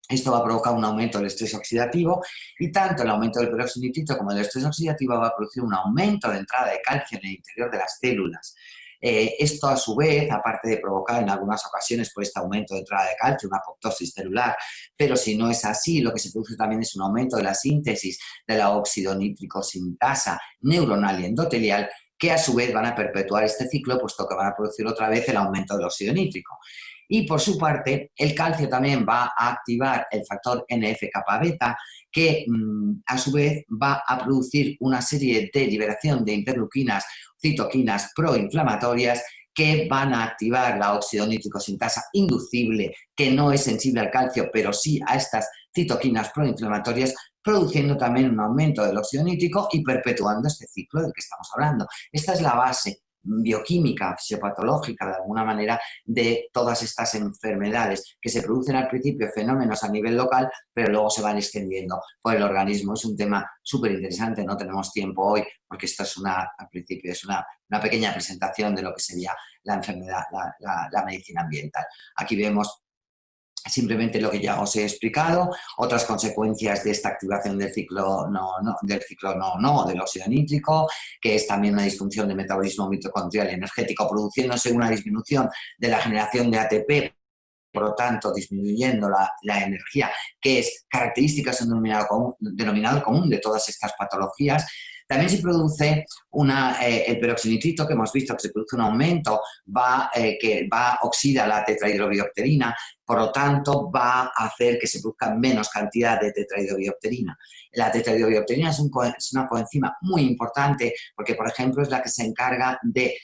Esto va a provocar un aumento del estrés oxidativo, y tanto el aumento del peroxinitrito como el estrés oxidativo va a producir un aumento de entrada de calcio en el interior de las células. Esto, a su vez, aparte de provocar en algunas ocasiones por este aumento de entrada de calcio una apoptosis celular, pero si no es así, lo que se produce también es un aumento de la síntesis de la óxido nítrico sintasa neuronal y endotelial, que a su vez van a perpetuar este ciclo, puesto que van a producir otra vez el aumento del óxido nítrico. Y por su parte, el calcio también va a activar el factor NF-kappa beta, que a su vez va a producir una serie de liberación de interleuquinas, citoquinas proinflamatorias, que van a activar la óxido nítrico sintasa inducible, que no es sensible al calcio, pero sí a estas citoquinas proinflamatorias, produciendo también un aumento del óxido nítrico y perpetuando este ciclo del que estamos hablando. Esta es la base bioquímica, fisiopatológica, de alguna manera, de todas estas enfermedades, que se producen al principio fenómenos a nivel local, pero luego se van extendiendo por el organismo. Es un tema súper interesante, no tenemos tiempo hoy, porque esto es al principio es una pequeña presentación de lo que sería la enfermedad, la medicina ambiental. Aquí vemos simplemente lo que ya os he explicado, otras consecuencias de esta activación del ciclo no, del óxido nítrico, que es también una disfunción del metabolismo mitocondrial y energético, produciéndose una disminución de la generación de ATP, por lo tanto disminuyendo la energía, que es característica, es un denominador común de todas estas patologías. También se produce el peroxinitrito, que hemos visto que se produce un aumento, que oxida la tetrahidrobiopterina, por lo tanto va a hacer que se produzca menos cantidad de tetrahidrobiopterina. La tetrahidrobiopterina es una coenzima muy importante porque, por ejemplo, es la que se encarga de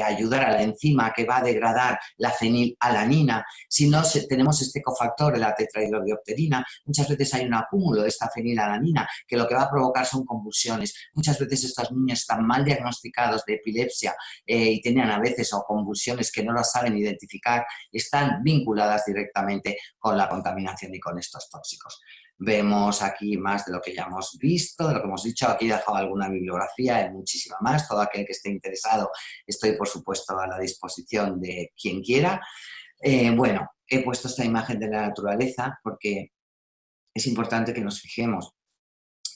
ayudar a la enzima que va a degradar la fenilalanina. Si no tenemos este cofactor de la tetrahidrobiopterina, muchas veces hay un acúmulo de esta fenilalanina que lo que va a provocar son convulsiones. Muchas veces estos niños están mal diagnosticados de epilepsia y tienen a veces o convulsiones que no las saben identificar y están vinculadas directamente con la contaminación y con estos tóxicos. Vemos aquí más de lo que ya hemos visto, de lo que hemos dicho. Aquí he dejado alguna bibliografía, hay muchísima más. Todo aquel que esté interesado, estoy, por supuesto, a la disposición de quien quiera. Bueno, he puesto esta imagen de la naturaleza porque es importante que nos fijemos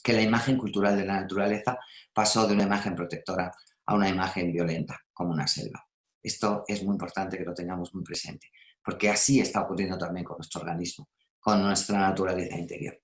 que la imagen cultural de la naturaleza pasó de una imagen protectora a una imagen violenta, como una selva. Esto es muy importante que lo tengamos muy presente, porque así está ocurriendo también con nuestro organismo, con nuestra naturaleza interior.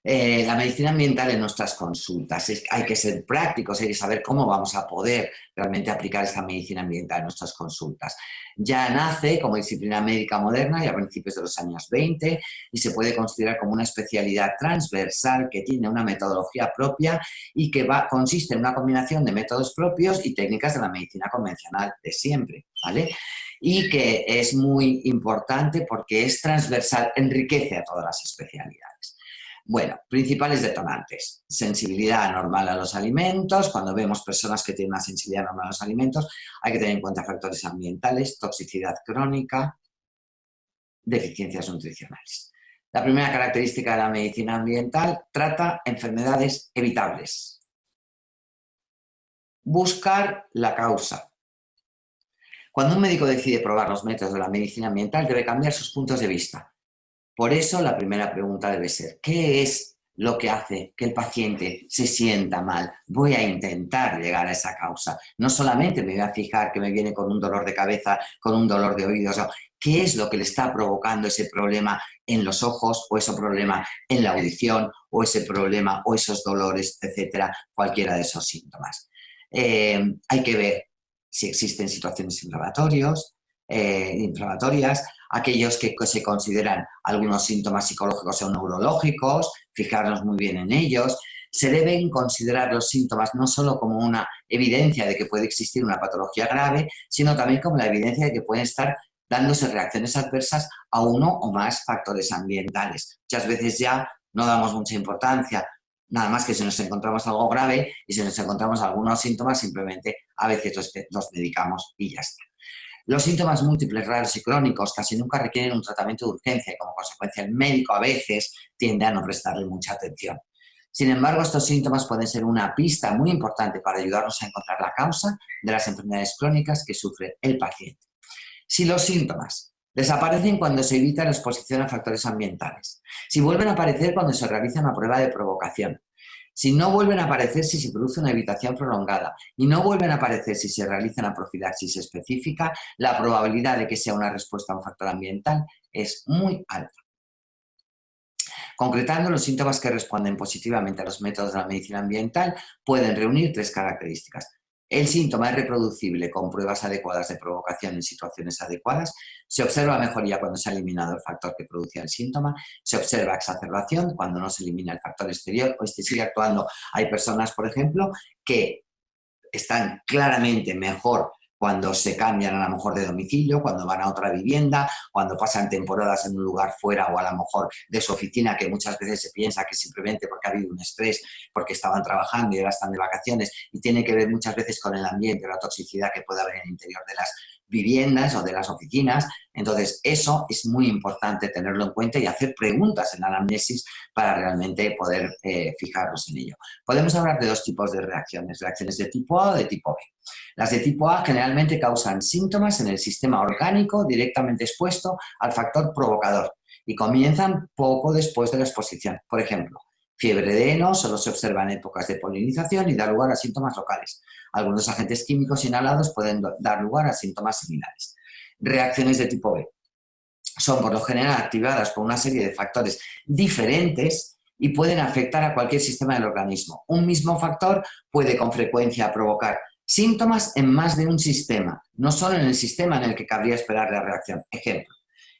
La medicina ambiental en nuestras consultas. Hay que ser prácticos, hay que saber cómo vamos a poder realmente aplicar esta medicina ambiental en nuestras consultas. Ya nace como disciplina médica moderna ya a principios de los años 20 y se puede considerar como una especialidad transversal que tiene una metodología propia y que consiste en una combinación de métodos propios y técnicas de la medicina convencional de siempre, ¿vale? Y que es muy importante porque es transversal, enriquece a todas las especialidades. Bueno, principales detonantes. Sensibilidad anormal a los alimentos. Cuando vemos personas que tienen una sensibilidad anormal a los alimentos, hay que tener en cuenta factores ambientales, toxicidad crónica, deficiencias nutricionales. La primera característica de la medicina ambiental trata enfermedades evitables. Buscar la causa. Cuando un médico decide probar los métodos de la medicina ambiental, debe cambiar sus puntos de vista. Por eso la primera pregunta debe ser, ¿qué es lo que hace que el paciente se sienta mal? Voy a intentar llegar a esa causa. No solamente me voy a fijar que me viene con un dolor de cabeza, con un dolor de oídos. ¿Qué es lo que le está provocando ese problema en los ojos o ese problema en la audición o ese problema o esos dolores, etcétera? Cualquiera de esos síntomas. Hay que ver si existen situaciones inflamatorias, aquellos que se consideran algunos síntomas psicológicos o neurológicos, fijarnos muy bien en ellos. Se deben considerar los síntomas no solo como una evidencia de que puede existir una patología grave, sino también como la evidencia de que pueden estar dándose reacciones adversas a uno o más factores ambientales. Muchas veces ya no damos mucha importancia, nada más que si nos encontramos algo grave y si nos encontramos algunos síntomas, simplemente a veces los medicamos y ya está. Los síntomas múltiples, raros y crónicos casi nunca requieren un tratamiento de urgencia y como consecuencia el médico a veces tiende a no prestarle mucha atención. Sin embargo, estos síntomas pueden ser una pista muy importante para ayudarnos a encontrar la causa de las enfermedades crónicas que sufre el paciente. Si los síntomas desaparecen cuando se evita la exposición a factores ambientales, si vuelven a aparecer cuando se realiza una prueba de provocación, si no vuelven a aparecer si se produce una evitación prolongada y no vuelven a aparecer si se realiza una profilaxis específica, la probabilidad de que sea una respuesta a un factor ambiental es muy alta. Concretando, los síntomas que responden positivamente a los métodos de la medicina ambiental pueden reunir tres características. El síntoma es reproducible con pruebas adecuadas de provocación en situaciones adecuadas. Se observa mejoría cuando se ha eliminado el factor que producía el síntoma. Se observa exacerbación cuando no se elimina el factor exterior o este sigue actuando. Hay personas, por ejemplo, que están claramente mejor cuando se cambian a lo mejor de domicilio, cuando van a otra vivienda, cuando pasan temporadas en un lugar fuera o a lo mejor de su oficina, que muchas veces se piensa que simplemente porque ha habido un estrés, porque estaban trabajando y ahora están de vacaciones, y tiene que ver muchas veces con el ambiente, la toxicidad que puede haber en el interior de las viviendas o de las oficinas. Entonces, eso es muy importante tenerlo en cuenta y hacer preguntas en la anamnesis para realmente poder fijarnos en ello. Podemos hablar de dos tipos de reacciones de tipo A o de tipo B. Las de tipo A generalmente causan síntomas en el sistema orgánico directamente expuesto al factor provocador y comienzan poco después de la exposición. Por ejemplo, fiebre de heno solo se observa en épocas de polinización y da lugar a síntomas locales. Algunos agentes químicos inhalados pueden dar lugar a síntomas similares. Reacciones de tipo B son por lo general activadas por una serie de factores diferentes y pueden afectar a cualquier sistema del organismo. Un mismo factor puede con frecuencia provocar síntomas en más de un sistema, no solo en el sistema en el que cabría esperar la reacción. Ejemplo,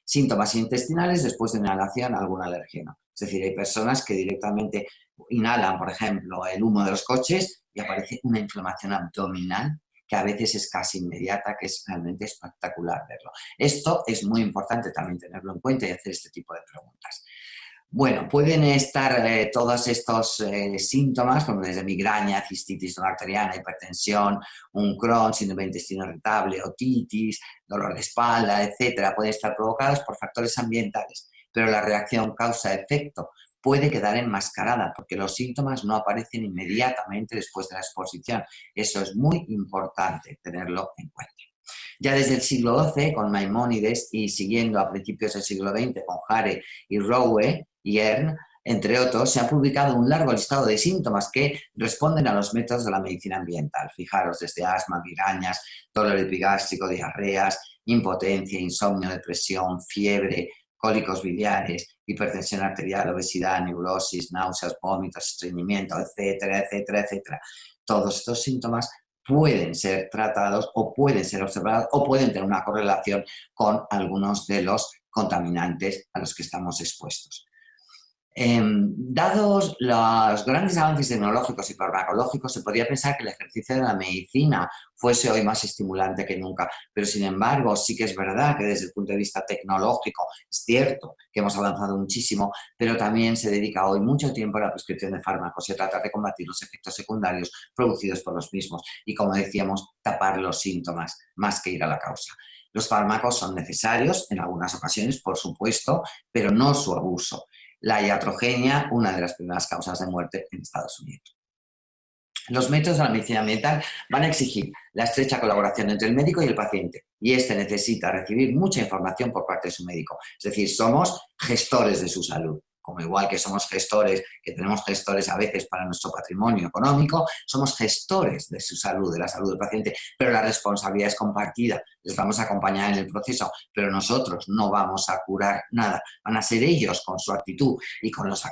síntomas intestinales después de inhalación a algún alérgeno. Es decir, hay personas que directamente inhalan, por ejemplo, el humo de los coches y aparece una inflamación abdominal que a veces es casi inmediata, que es realmente espectacular verlo. Esto es muy importante también tenerlo en cuenta y hacer este tipo de preguntas. Bueno, pueden estar todos estos síntomas, como desde migraña, cistitis no bacteriana, hipertensión, un Crohn, síndrome de intestino irritable, otitis, dolor de espalda, etcétera, pueden estar provocados por factores ambientales, pero la reacción causa-efecto puede quedar enmascarada porque los síntomas no aparecen inmediatamente después de la exposición. Eso es muy importante tenerlo en cuenta. Ya desde el siglo XII, con Maimónides, y siguiendo a principios del siglo XX con Hare y Rowe y Ern, entre otros, se ha publicado un largo listado de síntomas que responden a los métodos de la medicina ambiental. Fijaros, desde asma, migrañas, dolor epigástrico, diarreas, impotencia, insomnio, depresión, fiebre, cólicos biliares, hipertensión arterial, obesidad, neurosis, náuseas, vómitos, estreñimiento, etcétera, etcétera, etcétera. Todos estos síntomas pueden ser tratados o pueden ser observados o pueden tener una correlación con algunos de los contaminantes a los que estamos expuestos. Dados los grandes avances tecnológicos y farmacológicos, se podría pensar que el ejercicio de la medicina fuese hoy más estimulante que nunca, pero sin embargo sí que es verdad que desde el punto de vista tecnológico es cierto que hemos avanzado muchísimo, pero también se dedica hoy mucho tiempo a la prescripción de fármacos. Se trata de combatir los efectos secundarios producidos por los mismos y, como decíamos, tapar los síntomas más que ir a la causa. Los fármacos son necesarios en algunas ocasiones, por supuesto, pero no su abuso. La iatrogenia, una de las primeras causas de muerte en Estados Unidos. Los métodos de la medicina ambiental van a exigir la estrecha colaboración entre el médico y el paciente, y este necesita recibir mucha información por parte de su médico. Es decir, somos gestores de su salud. Como igual que somos gestores, que tenemos gestores a veces para nuestro patrimonio económico, somos gestores de su salud, de la salud del paciente, pero la responsabilidad es compartida. Les vamos a acompañar en el proceso, pero nosotros no vamos a curar nada. Van a ser ellos con su actitud y con los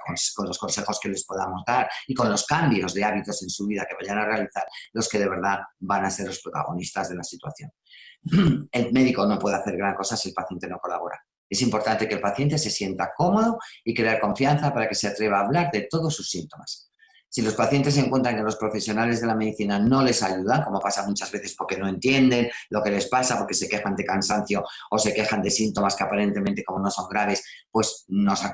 consejos que les podamos dar y con los cambios de hábitos en su vida que vayan a realizar los que de verdad van a ser los protagonistas de la situación. El médico no puede hacer gran cosa si el paciente no colabora. Es importante que el paciente se sienta cómodo y crear confianza para que se atreva a hablar de todos sus síntomas. Si los pacientes encuentran que los profesionales de la medicina no les ayudan, como pasa muchas veces porque no entienden lo que les pasa, porque se quejan de cansancio o se quejan de síntomas que aparentemente, como no son graves, pues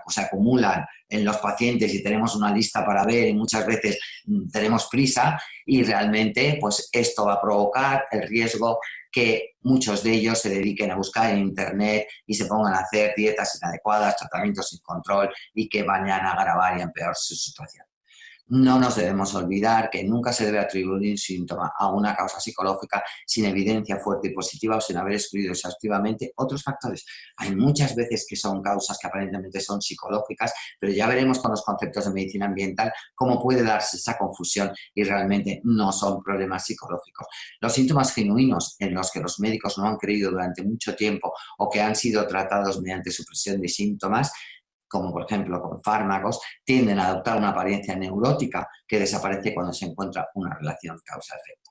se acumulan en los pacientes y tenemos una lista para ver y muchas veces tenemos prisa y realmente pues esto va a provocar el riesgo que muchos de ellos se dediquen a buscar en internet y se pongan a hacer dietas inadecuadas, tratamientos sin control y que vayan a agravar y a empeorar su situación. No nos debemos olvidar que nunca se debe atribuir un síntoma a una causa psicológica sin evidencia fuerte y positiva o sin haber excluido exhaustivamente otros factores. Hay muchas veces que son causas que aparentemente son psicológicas, pero ya veremos con los conceptos de medicina ambiental cómo puede darse esa confusión y realmente no son problemas psicológicos. Los síntomas genuinos en los que los médicos no han creído durante mucho tiempo o que han sido tratados mediante supresión de síntomas, como por ejemplo con fármacos, tienden a adoptar una apariencia neurótica que desaparece cuando se encuentra una relación causa-efecto.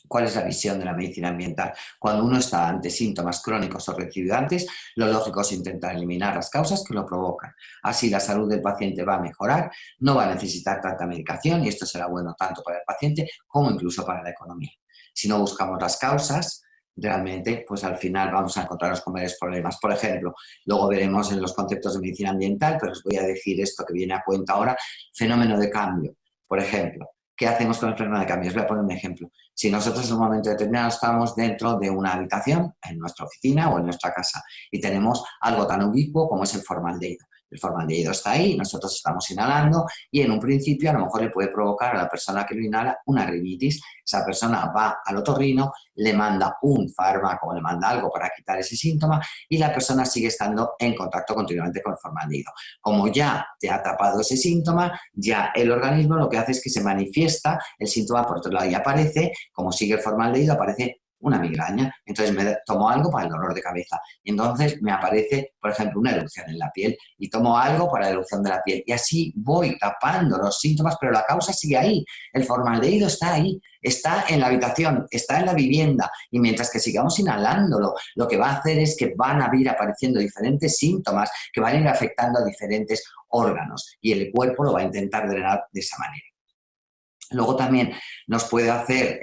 ¿Cuál es la visión de la medicina ambiental? Cuando uno está ante síntomas crónicos o recidivantes, lo lógico es intentar eliminar las causas que lo provocan. Así la salud del paciente va a mejorar, no va a necesitar tanta medicación y esto será bueno tanto para el paciente como incluso para la economía. Si no buscamos las causas, realmente, pues al final vamos a encontrarnos con varios problemas. Por ejemplo, luego veremos en los conceptos de medicina ambiental, pero os voy a decir esto que viene a cuenta ahora, fenómeno de cambio. Por ejemplo, ¿qué hacemos con el fenómeno de cambio? Os voy a poner un ejemplo. Si nosotros en un momento determinado estamos dentro de una habitación, en nuestra oficina o en nuestra casa, y tenemos algo tan ubicuo como es el formaldehído. El formaldehído está ahí, nosotros estamos inhalando y en un principio a lo mejor le puede provocar a la persona que lo inhala una rinitis. Esa persona va al otorrino, le manda un fármaco, le manda algo para quitar ese síntoma y la persona sigue estando en contacto continuamente con el formaldehído. Como ya te ha tapado ese síntoma, ya el organismo lo que hace es que se manifiesta el síntoma por otro lado y aparece, como sigue el formaldehído, aparece una migraña. Entonces me tomo algo para el dolor de cabeza. Y entonces me aparece, por ejemplo, una erupción en la piel y tomo algo para la erupción de la piel. Y así voy tapando los síntomas, pero la causa sigue ahí. El formaldehído está ahí, está en la habitación, está en la vivienda. Y mientras que sigamos inhalándolo, lo que va a hacer es que van a ir apareciendo diferentes síntomas que van a ir afectando a diferentes órganos. Y el cuerpo lo va a intentar drenar de esa manera. Luego también nos puede hacer,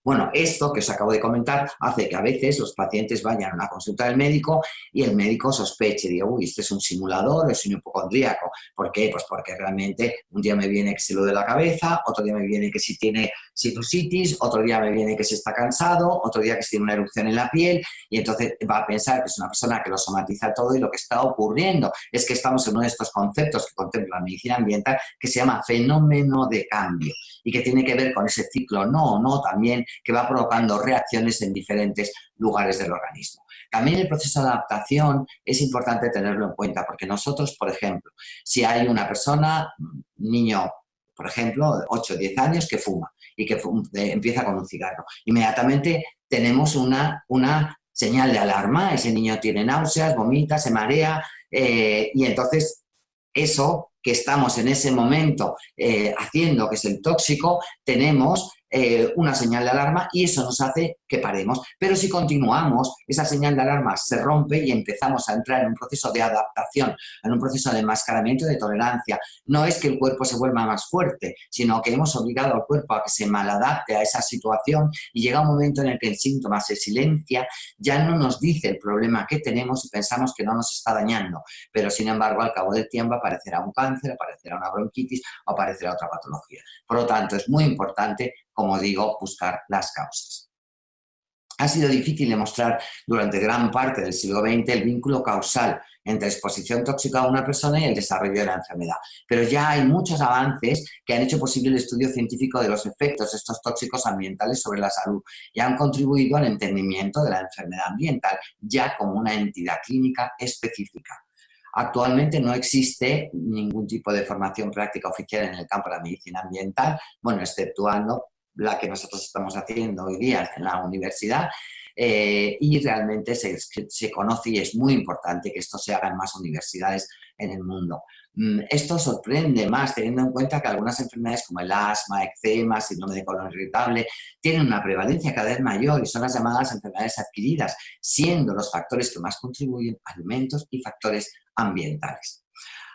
bueno, esto que os acabo de comentar hace que a veces los pacientes vayan a una consulta del médico y el médico sospeche, diga, uy, este es un simulador, es un hipocondríaco. ¿Por qué? Pues porque realmente un día me viene que se lo de la cabeza, otro día me viene que si tiene sinusitis, otro día me viene que se está cansado, otro día que si tiene una erupción en la piel y entonces va a pensar que es una persona que lo somatiza todo y lo que está ocurriendo es que estamos en uno de estos conceptos que contempla la medicina ambiental que se llama fenómeno de cambio y que tiene que ver con ese ciclo no también que va provocando reacciones en diferentes lugares del organismo. También el proceso de adaptación es importante tenerlo en cuenta porque nosotros, por ejemplo, si hay una persona, niño, por ejemplo, de 8 o 10 años que fuma y que empieza con un cigarro, inmediatamente tenemos una señal de alarma, ese niño tiene náuseas, vomita, se marea y entonces eso que estamos en ese momento haciendo, que es el tóxico, tenemos una señal de alarma y eso nos hace que paremos. Pero si continuamos, esa señal de alarma se rompe y empezamos a entrar en un proceso de adaptación, en un proceso de enmascaramiento y de tolerancia. No es que el cuerpo se vuelva más fuerte, sino que hemos obligado al cuerpo a que se maladapte a esa situación y llega un momento en el que el síntoma se silencia, ya no nos dice el problema que tenemos y pensamos que no nos está dañando. Pero, sin embargo, al cabo del tiempo aparecerá un cáncer, aparecerá una bronquitis o aparecerá otra patología. Por lo tanto, es muy importante, como digo, buscar las causas. Ha sido difícil demostrar durante gran parte del siglo XX el vínculo causal entre exposición tóxica a una persona y el desarrollo de la enfermedad. Pero ya hay muchos avances que han hecho posible el estudio científico de los efectos de estos tóxicos ambientales sobre la salud y han contribuido al entendimiento de la enfermedad ambiental ya como una entidad clínica específica. Actualmente no existe ningún tipo de formación práctica oficial en el campo de la medicina ambiental, bueno, exceptuando la que nosotros estamos haciendo hoy día en la universidad, y realmente se conoce y es muy importante que esto se haga en más universidades en el mundo. Esto sorprende más teniendo en cuenta que algunas enfermedades como el asma, eczema, síndrome de colon irritable, tienen una prevalencia cada vez mayor y son las llamadas enfermedades adquiridas, siendo los factores que más contribuyen alimentos y factores ambientales.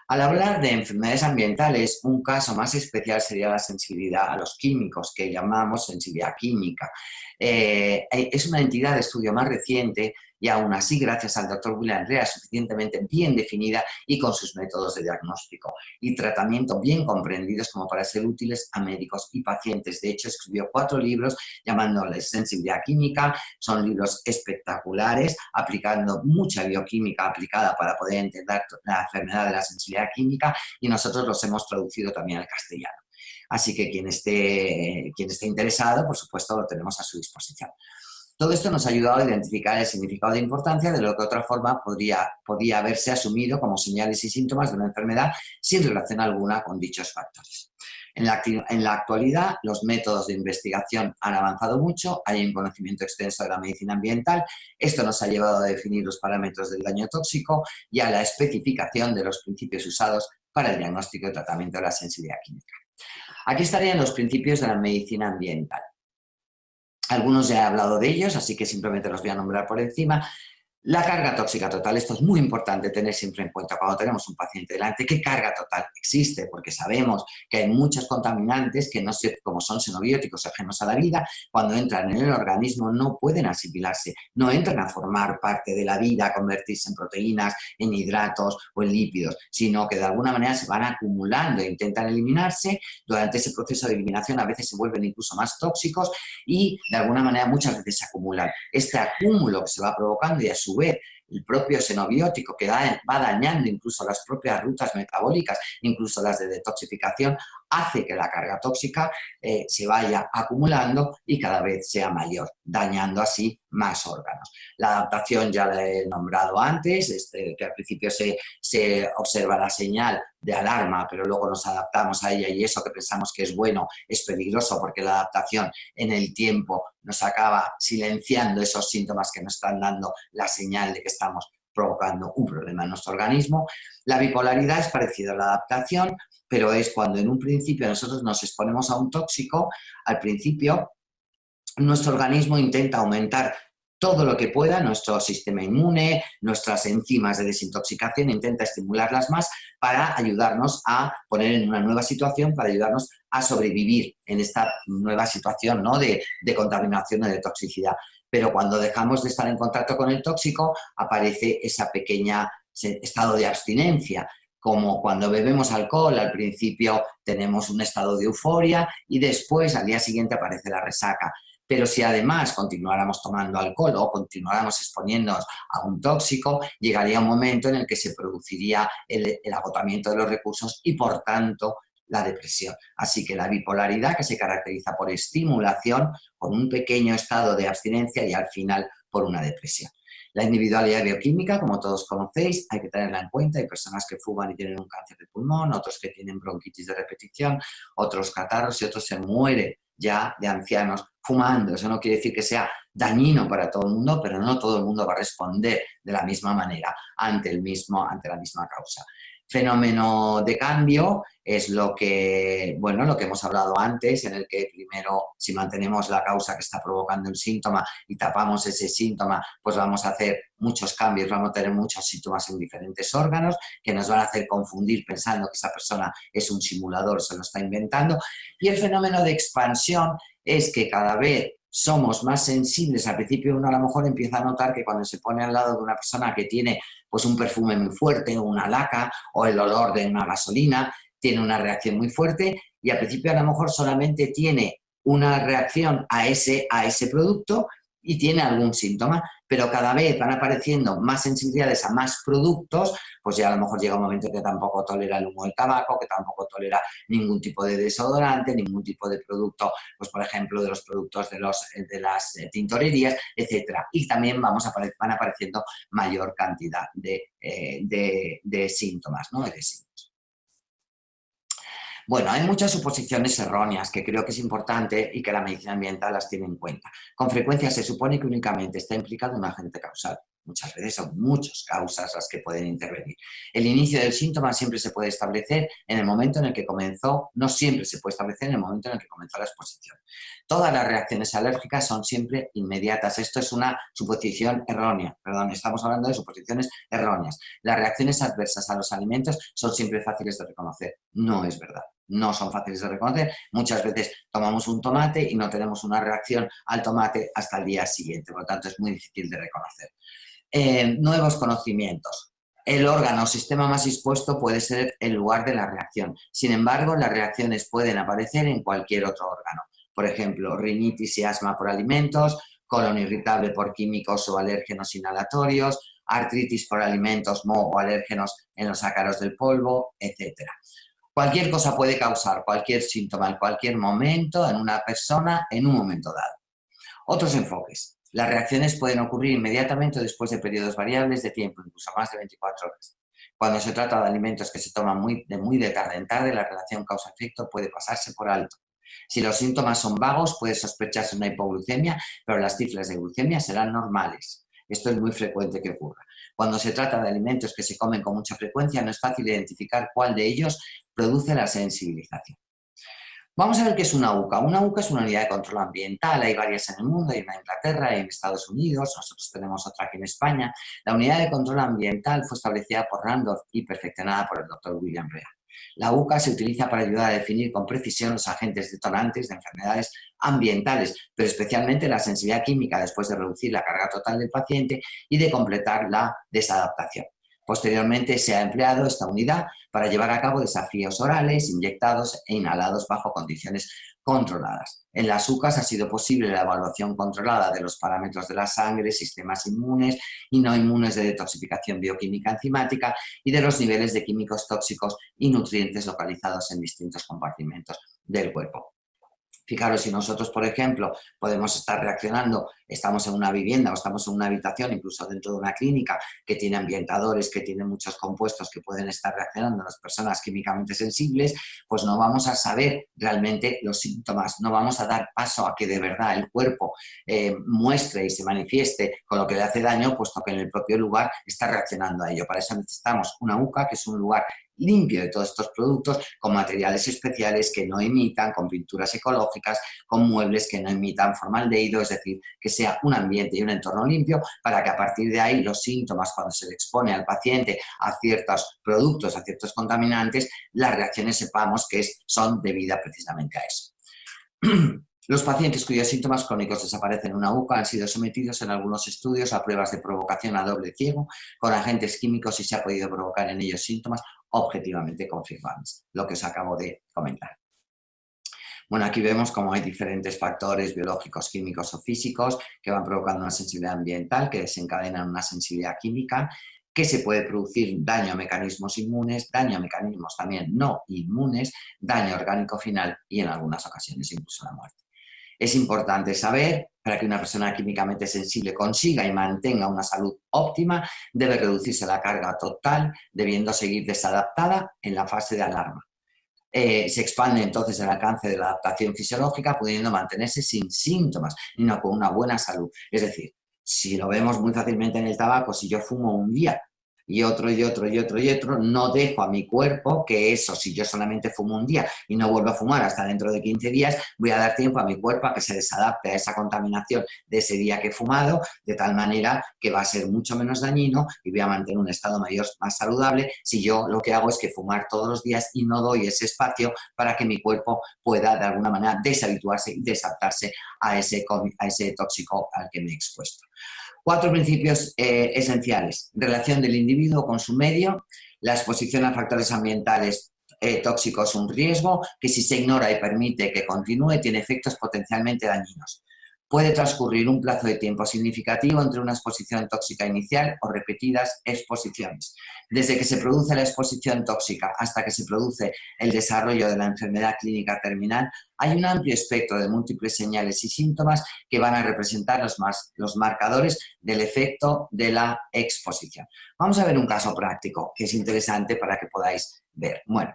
Al hablar de enfermedades ambientales, un caso más especial sería la sensibilidad a los químicos, que llamamos sensibilidad química. Es una entidad de estudio más reciente y aún así, gracias al Dr. William Rea, suficientemente bien definida y con sus métodos de diagnóstico y tratamiento bien comprendidos como para ser útiles a médicos y pacientes. De hecho, escribió 4 libros llamándoles Sensibilidad Química. Son libros espectaculares, aplicando mucha bioquímica aplicada para poder entender la enfermedad de la sensibilidad química y nosotros los hemos traducido también al castellano. Así que quien esté interesado, por supuesto, lo tenemos a su disposición. Todo esto nos ha ayudado a identificar el significado de importancia de lo que de otra forma podía haberse asumido como señales y síntomas de una enfermedad sin relación alguna con dichos factores. En la actualidad, los métodos de investigación han avanzado mucho, hay un conocimiento extenso de la medicina ambiental. Esto nos ha llevado a definir los parámetros del daño tóxico y a la especificación de los principios usados para el diagnóstico y tratamiento de la sensibilidad química. Aquí estarían los principios de la medicina ambiental. Algunos ya he hablado de ellos, así que simplemente los voy a nombrar por encima. La carga tóxica total, esto es muy importante tener siempre en cuenta cuando tenemos un paciente delante. ¿Qué carga total existe? Porque sabemos que hay muchos contaminantes que, no sé, como son xenobióticos ajenos a la vida, cuando entran en el organismo no pueden asimilarse, no entran a formar parte de la vida, a convertirse en proteínas, en hidratos o en lípidos, sino que de alguna manera se van acumulando e intentan eliminarse. Durante ese proceso de eliminación a veces se vuelven incluso más tóxicos y de alguna manera muchas veces se acumulan. Este acúmulo que se va provocando y a su vez el propio xenobiótico que va dañando incluso las propias rutas metabólicas, incluso las de detoxificación, hace que la carga tóxica se vaya acumulando y cada vez sea mayor, dañando así más órganos. La adaptación ya la he nombrado antes, que al principio se observa la señal de alarma, pero luego nos adaptamos a ella y eso que pensamos que es bueno es peligroso porque la adaptación en el tiempo nos acaba silenciando esos síntomas que nos están dando la señal de que estamos provocando un problema en nuestro organismo. La bipolaridad es parecida a la adaptación, pero es cuando en un principio nosotros nos exponemos a un tóxico, al principio nuestro organismo intenta aumentar todo lo que pueda, nuestro sistema inmune, nuestras enzimas de desintoxicación, intenta estimularlas más para ayudarnos a poner en una nueva situación, para ayudarnos a sobrevivir en esta nueva situación, ¿no?, de contaminación o de toxicidad. Pero cuando dejamos de estar en contacto con el tóxico, aparece ese pequeño estado de abstinencia. Como cuando bebemos alcohol, al principio tenemos un estado de euforia y después, al día siguiente, aparece la resaca. Pero si además continuáramos tomando alcohol o continuáramos exponiéndonos a un tóxico, llegaría un momento en el que se produciría el agotamiento de los recursos y, por tanto, la depresión. Así que la bipolaridad, que se caracteriza por estimulación, con un pequeño estado de abstinencia y al final por una depresión. La individualidad bioquímica, como todos conocéis, hay que tenerla en cuenta. Hay personas que fuman y tienen un cáncer de pulmón, otros que tienen bronquitis de repetición, otros catarros y otros se mueren ya de ancianos fumando. Eso no quiere decir que sea dañino para todo el mundo, pero no todo el mundo va a responder de la misma manera ante la misma causa. Fenómeno de cambio es lo que hemos hablado antes, en el que primero, si mantenemos la causa que está provocando el síntoma y tapamos ese síntoma, pues vamos a hacer muchos cambios, vamos a tener muchos síntomas en diferentes órganos que nos van a hacer confundir pensando que esa persona es un simulador, se lo está inventando. Y el fenómeno de expansión es que cada vez somos más sensibles. Al principio uno a lo mejor empieza a notar que cuando se pone al lado de una persona que tiene pues un perfume muy fuerte, o una laca, o el olor de una gasolina, tiene una reacción muy fuerte y al principio a lo mejor solamente tiene una reacción a ese producto y tiene algún síntoma, pero cada vez van apareciendo más sensibilidades a más productos, pues ya a lo mejor llega un momento que tampoco tolera el humo del tabaco, que tampoco tolera ningún tipo de desodorante, ningún tipo de producto, pues por ejemplo de los productos de las tintorerías, etcétera. Y también van apareciendo mayor cantidad de síntomas, ¿no? De signos. Bueno, hay muchas suposiciones erróneas que creo que es importante y que la medicina ambiental las tiene en cuenta. Con frecuencia se supone que únicamente está implicado un agente causal. Muchas veces son muchas causas las que pueden intervenir. El inicio del síntoma siempre se puede establecer en el momento en el que comenzó, no siempre se puede establecer en el momento en el que comenzó la exposición. Todas las reacciones alérgicas son siempre inmediatas. Esto es una suposición errónea, estamos hablando de suposiciones erróneas. Las reacciones adversas a los alimentos son siempre fáciles de reconocer. No es verdad. No son fáciles de reconocer. Muchas veces tomamos un tomate y no tenemos una reacción al tomate hasta el día siguiente. Por lo tanto, es muy difícil de reconocer. Nuevos conocimientos. El órgano o sistema más expuesto puede ser el lugar de la reacción. Sin embargo, las reacciones pueden aparecer en cualquier otro órgano. Por ejemplo, rinitis y asma por alimentos, colon irritable por químicos o alérgenos inhalatorios, artritis por alimentos, moho o alérgenos en los ácaros del polvo, etc. Cualquier cosa puede causar cualquier síntoma en cualquier momento en una persona en un momento dado. Otros enfoques. Las reacciones pueden ocurrir inmediatamente o después de periodos variables de tiempo, incluso más de 24 horas. Cuando se trata de alimentos que se toman muy de tarde en tarde, la relación causa-efecto puede pasarse por alto. Si los síntomas son vagos, puede sospecharse una hipoglucemia, pero las cifras de glucemia serán normales. Esto es muy frecuente que ocurra. Cuando se trata de alimentos que se comen con mucha frecuencia, no es fácil identificar cuál de ellos produce la sensibilización. Vamos a ver qué es una UCA. Una UCA es una unidad de control ambiental. Hay varias en el mundo, hay una en Inglaterra, hay en Estados Unidos, nosotros tenemos otra aquí en España. La unidad de control ambiental fue establecida por Randolph y perfeccionada por el Dr. William Rea. La UCA se utiliza para ayudar a definir con precisión los agentes detonantes de enfermedades ambientales, pero especialmente la sensibilidad química después de reducir la carga total del paciente y de completar la desadaptación. Posteriormente se ha empleado esta unidad para llevar a cabo desafíos orales, inyectados e inhalados bajo condiciones controladas. En las UCAs ha sido posible la evaluación controlada de los parámetros de la sangre, sistemas inmunes y no inmunes de detoxificación bioquímica enzimática y de los niveles de químicos tóxicos y nutrientes localizados en distintos compartimentos del cuerpo. Fijaros, si nosotros, por ejemplo, podemos estar reaccionando, estamos en una vivienda o estamos en una habitación, incluso dentro de una clínica, que tiene ambientadores, que tiene muchos compuestos que pueden estar reaccionando a las personas químicamente sensibles, pues no vamos a saber realmente los síntomas, no vamos a dar paso a que de verdad el cuerpo muestre y se manifieste con lo que le hace daño, puesto que en el propio lugar está reaccionando a ello. Para eso necesitamos una UCA, que es un lugar limpio de todos estos productos, con materiales especiales que no imitan, con pinturas ecológicas, con muebles que no imitan formaldehído, es decir, que sea un ambiente y un entorno limpio para que a partir de ahí los síntomas, cuando se le expone al paciente a ciertos productos, a ciertos contaminantes, las reacciones sepamos que son debidas precisamente a eso. Los pacientes cuyos síntomas crónicos desaparecen en una UCA han sido sometidos en algunos estudios a pruebas de provocación a doble ciego con agentes químicos y se ha podido provocar en ellos síntomas objetivamente confirmables, lo que os acabo de comentar. Bueno, aquí vemos cómo hay diferentes factores biológicos, químicos o físicos que van provocando una sensibilidad ambiental, que desencadenan una sensibilidad química, que se puede producir daño a mecanismos inmunes, daño a mecanismos también no inmunes, daño orgánico final y en algunas ocasiones incluso la muerte. Es importante saber, para que una persona químicamente sensible consiga y mantenga una salud óptima, debe reducirse la carga total, debiendo seguir desadaptada en la fase de alarma. Se expande entonces el alcance de la adaptación fisiológica, pudiendo mantenerse sin síntomas y no con una buena salud. Es decir, si lo vemos muy fácilmente en el tabaco, si yo fumo un día y otro, no dejo a mi cuerpo que eso, si yo solamente fumo un día y no vuelvo a fumar hasta dentro de 15 días, voy a dar tiempo a mi cuerpo a que se desadapte a esa contaminación de ese día que he fumado, de tal manera que va a ser mucho menos dañino y voy a mantener un estado mayor, más saludable, si yo lo que hago es que fumar todos los días y no doy ese espacio para que mi cuerpo pueda de alguna manera deshabituarse y desadaptarse a ese tóxico al que me he expuesto. 4 principios esenciales: relación del individuo con su medio, la exposición a factores ambientales tóxicos es un riesgo que, si se ignora y permite que continúe, tiene efectos potencialmente dañinos. Puede transcurrir un plazo de tiempo significativo entre una exposición tóxica inicial o repetidas exposiciones. Desde que se produce la exposición tóxica hasta que se produce el desarrollo de la enfermedad clínica terminal, hay un amplio espectro de múltiples señales y síntomas que van a representar los marcadores del efecto de la exposición. Vamos a ver un caso práctico que es interesante para que podáis ver. Bueno,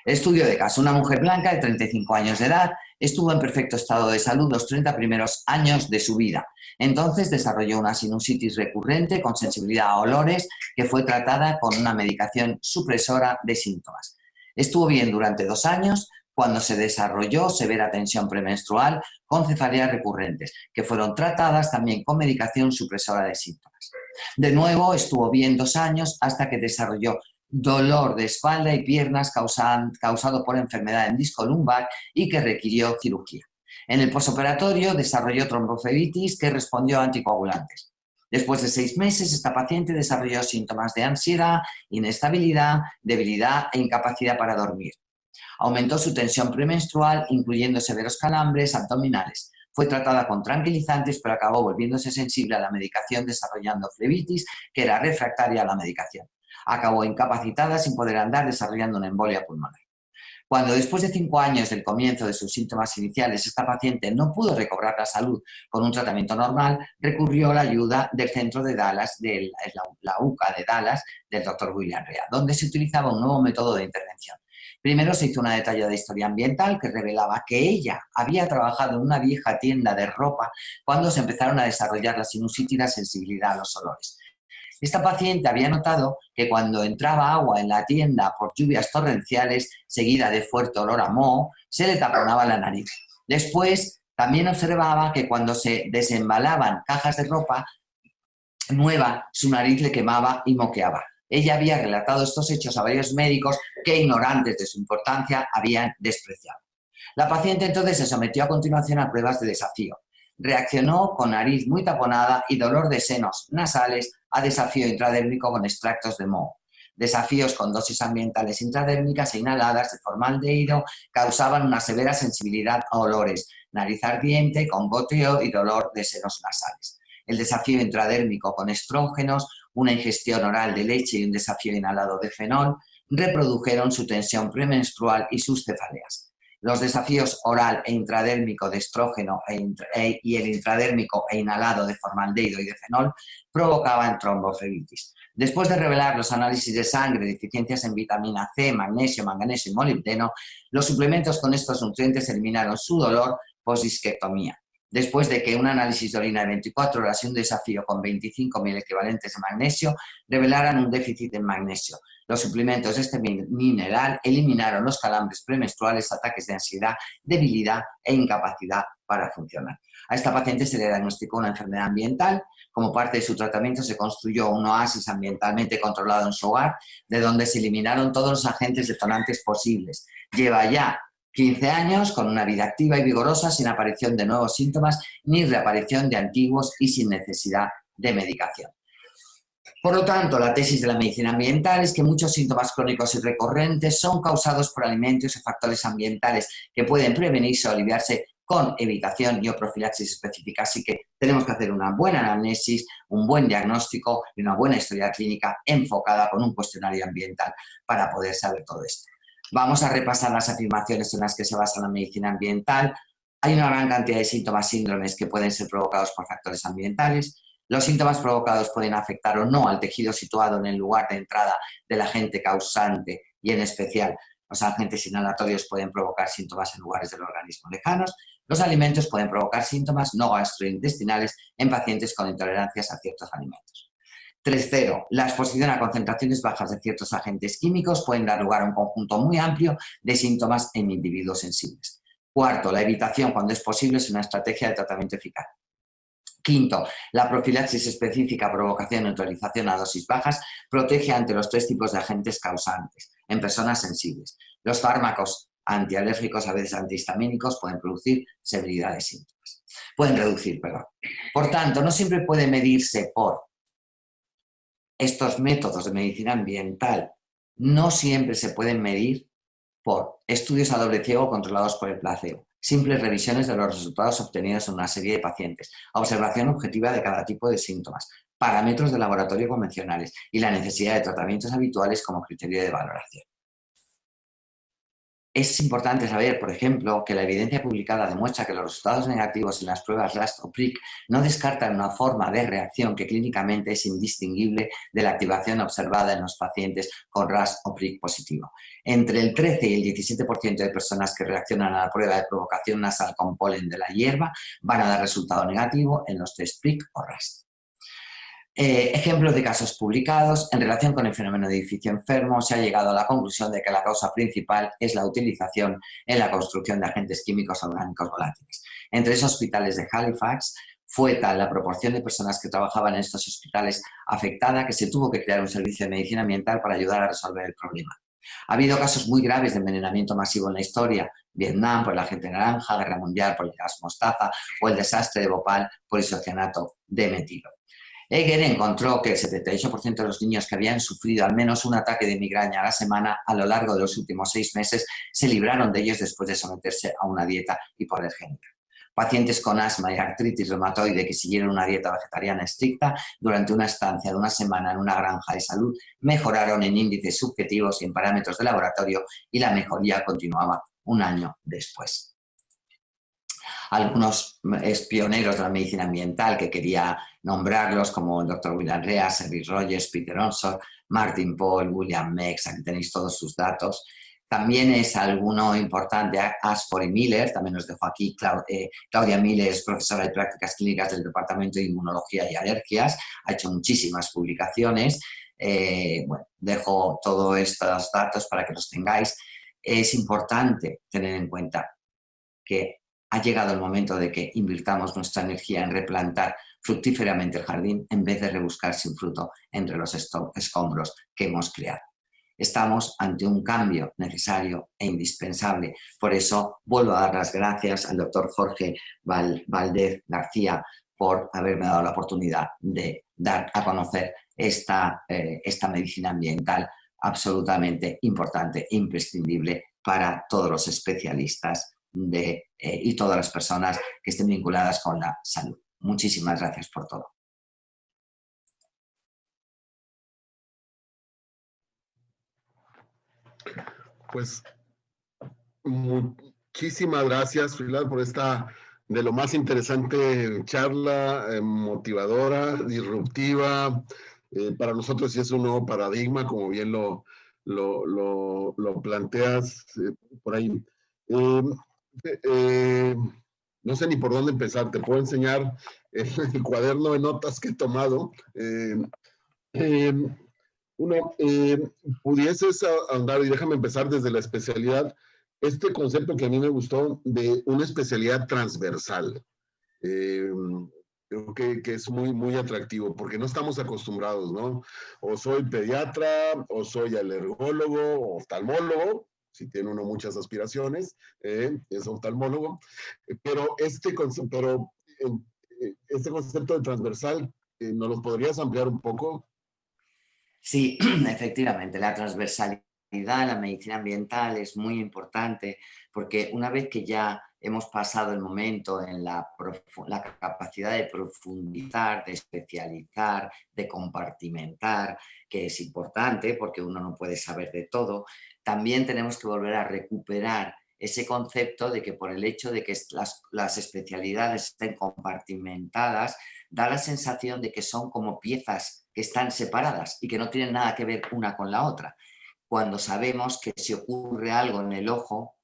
estudio de caso. Una mujer blanca de 35 años de edad estuvo en perfecto estado de salud los 30 primeros años de su vida. Entonces desarrolló una sinusitis recurrente con sensibilidad a olores que fue tratada con una medicación supresora de síntomas. Estuvo bien durante 2 años, cuando se desarrolló severa tensión premenstrual con cefaleas recurrentes, que fueron tratadas también con medicación supresora de síntomas. De nuevo, estuvo bien 2 años hasta que desarrolló dolor de espalda y piernas causado por enfermedad en disco lumbar y que requirió cirugía. En el posoperatorio desarrolló tromboflebitis que respondió a anticoagulantes. Después de 6 meses, esta paciente desarrolló síntomas de ansiedad, inestabilidad, debilidad e incapacidad para dormir. Aumentó su tensión premenstrual, incluyendo severos calambres abdominales. Fue tratada con tranquilizantes, pero acabó volviéndose sensible a la medicación, desarrollando flebitis, que era refractaria a la medicación. Acabó incapacitada, sin poder andar, desarrollando una embolia pulmonar. Cuando después de 5 años del comienzo de sus síntomas iniciales, esta paciente no pudo recobrar la salud con un tratamiento normal, recurrió a la ayuda del centro de Dallas, de la UCA de Dallas, del Dr. William Rea, donde se utilizaba un nuevo método de intervención. Primero se hizo una detallada historia ambiental que revelaba que ella había trabajado en una vieja tienda de ropa cuando se empezaron a desarrollar la sinusitis y la sensibilidad a los olores. Esta paciente había notado que cuando entraba agua en la tienda por lluvias torrenciales, seguida de fuerte olor a moho, se le taponaba la nariz. Después, también observaba que cuando se desembalaban cajas de ropa nueva, su nariz le quemaba y moqueaba. Ella había relatado estos hechos a varios médicos que, ignorantes de su importancia, habían despreciado. La paciente entonces se sometió a continuación a pruebas de desafío. Reaccionó con nariz muy taponada y dolor de senos nasales a desafío intradérmico con extractos de moho. Desafíos con dosis ambientales intradérmicas e inhaladas de formaldehído causaban una severa sensibilidad a olores, nariz ardiente con goteo y dolor de senos nasales. El desafío intradérmico con estrógenos, una ingestión oral de leche y un desafío inhalado de fenol reprodujeron su tensión premenstrual y sus cefaleas. Los desafíos oral e intradérmico de estrógeno y el intradérmico e inhalado de formaldehído y de fenol provocaban tromboflebitis. Después de revelar los análisis de sangre deficiencias en vitamina C, magnesio, manganeso y molibdeno, los suplementos con estos nutrientes eliminaron su dolor post-disquectomía. Después de que un análisis de orina de 24 horas y un desafío con 25.000 equivalentes de magnesio revelaran un déficit en magnesio. Los suplementos de este mineral eliminaron los calambres premenstruales, ataques de ansiedad, debilidad e incapacidad para funcionar. A esta paciente se le diagnosticó una enfermedad ambiental. Como parte de su tratamiento se construyó un oasis ambientalmente controlado en su hogar, de donde se eliminaron todos los agentes detonantes posibles. Lleva ya 15 años con una vida activa y vigorosa, sin aparición de nuevos síntomas ni reaparición de antiguos y sin necesidad de medicación. Por lo tanto, la tesis de la medicina ambiental es que muchos síntomas crónicos y recurrentes son causados por alimentos y factores ambientales que pueden prevenirse o aliviarse con evitación y o profilaxis específica. Así que tenemos que hacer una buena anamnesis, un buen diagnóstico y una buena historia clínica enfocada con un cuestionario ambiental para poder saber todo esto. Vamos a repasar las afirmaciones en las que se basa la medicina ambiental. Hay una gran cantidad de síntomas, síndromes que pueden ser provocados por factores ambientales. Los síntomas provocados pueden afectar o no al tejido situado en el lugar de entrada del agente causante y en especial los agentes inhalatorios pueden provocar síntomas en lugares del organismo lejanos. Los alimentos pueden provocar síntomas no gastrointestinales en pacientes con intolerancias a ciertos alimentos. 3.0. La exposición a concentraciones bajas de ciertos agentes químicos pueden dar lugar a un conjunto muy amplio de síntomas en individuos sensibles. 4. La evitación, cuando es posible, es una estrategia de tratamiento eficaz. 5. La profilaxis específica, provocación y neutralización a dosis bajas protege ante los 3 tipos de agentes causantes en personas sensibles. Los fármacos antialérgicos, a veces antihistamínicos, pueden producir severidad de síntomas. Pueden reducir, perdón. Por tanto, no siempre puede medirse por estos métodos de medicina ambiental, no siempre se pueden medir por estudios a doble ciego controlados por el placebo, simples revisiones de los resultados obtenidos en una serie de pacientes, observación objetiva de cada tipo de síntomas, parámetros de laboratorio convencionales y la necesidad de tratamientos habituales como criterio de valoración. Es importante saber, por ejemplo, que la evidencia publicada demuestra que los resultados negativos en las pruebas RAST o PRIC no descartan una forma de reacción que clínicamente es indistinguible de la activación observada en los pacientes con RAST o PRIC positivo. Entre el 13 y el 17% de personas que reaccionan a la prueba de provocación nasal con polen de la hierba van a dar resultado negativo en los test PRIC o RAST. Ejemplos de casos publicados. En relación con el fenómeno de edificio enfermo, se ha llegado a la conclusión de que la causa principal es la utilización en la construcción de agentes químicos orgánicos volátiles. En 3 hospitales de Halifax fue tal la proporción de personas que trabajaban en estos hospitales afectada que se tuvo que crear un servicio de medicina ambiental para ayudar a resolver el problema. Ha habido casos muy graves de envenenamiento masivo en la historia: Vietnam por el agente naranja, Guerra Mundial por el gas mostaza o el desastre de Bhopal por isocianato de metilo. Eger encontró que el 78% de los niños que habían sufrido al menos un ataque de migraña a la semana a lo largo de los últimos 6 meses se libraron de ellos después de someterse a una dieta hipoalergénica. Pacientes con asma y artritis reumatoide que siguieron una dieta vegetariana estricta durante una estancia de una semana en una granja de salud mejoraron en índices subjetivos y en parámetros de laboratorio, y la mejoría continuaba un año después. Algunos pioneros de la medicina ambiental que quería nombrarlos, como el Dr. William Rea, Service Rogers, Peter Onsor, Martin Paul, William Mex, aquí tenéis todos sus datos. También es alguno importante, Ashford y Miller, también os dejo aquí. Claudia Miller es profesora de prácticas clínicas del Departamento de Inmunología y Alergias, ha hecho muchísimas publicaciones. Bueno, dejo todos estos datos para que los tengáis. Es importante tener en cuenta que ha llegado el momento de que invirtamos nuestra energía en replantar fructíferamente el jardín en vez de rebuscar sin fruto entre los escombros que hemos creado. Estamos ante un cambio necesario e indispensable. Por eso vuelvo a dar las gracias al doctor Jorge Valdez García por haberme dado la oportunidad de dar a conocer esta medicina ambiental absolutamente importante e imprescindible para todos los especialistas y todas las personas que estén vinculadas con la salud. Muchísimas gracias por todo. Pues muchísimas gracias, Pilar, por esta de lo más interesante charla, motivadora, disruptiva. Para nosotros sí es un nuevo paradigma, como bien lo planteas por ahí. Eh, eh, no sé ni por dónde empezar, te puedo enseñar el cuaderno de notas que he tomado. Eh, Uno, pudieses ahondar, y déjame empezar desde la especialidad, este concepto que a mí me gustó de una especialidad transversal. Eh, Creo que es muy, muy atractivo, porque no estamos acostumbrados, ¿no? O soy pediatra, o soy alergólogo, o oftalmólogo, si tiene uno muchas aspiraciones, es oftalmólogo, este concepto de transversal, ¿nos lo podrías ampliar un poco? Sí, efectivamente, la transversalidad en la medicina ambiental es muy importante porque una vez que ya hemos pasado el momento en la capacidad de profundizar, de especializar, de compartimentar, que es importante porque uno no puede saber de todo, también tenemos que volver a recuperar ese concepto de que por el hecho de que las especialidades estén compartimentadas, da la sensación de que son como piezas que están separadas y que no tienen nada que ver una con la otra, cuando sabemos que si ocurre algo en el ojo,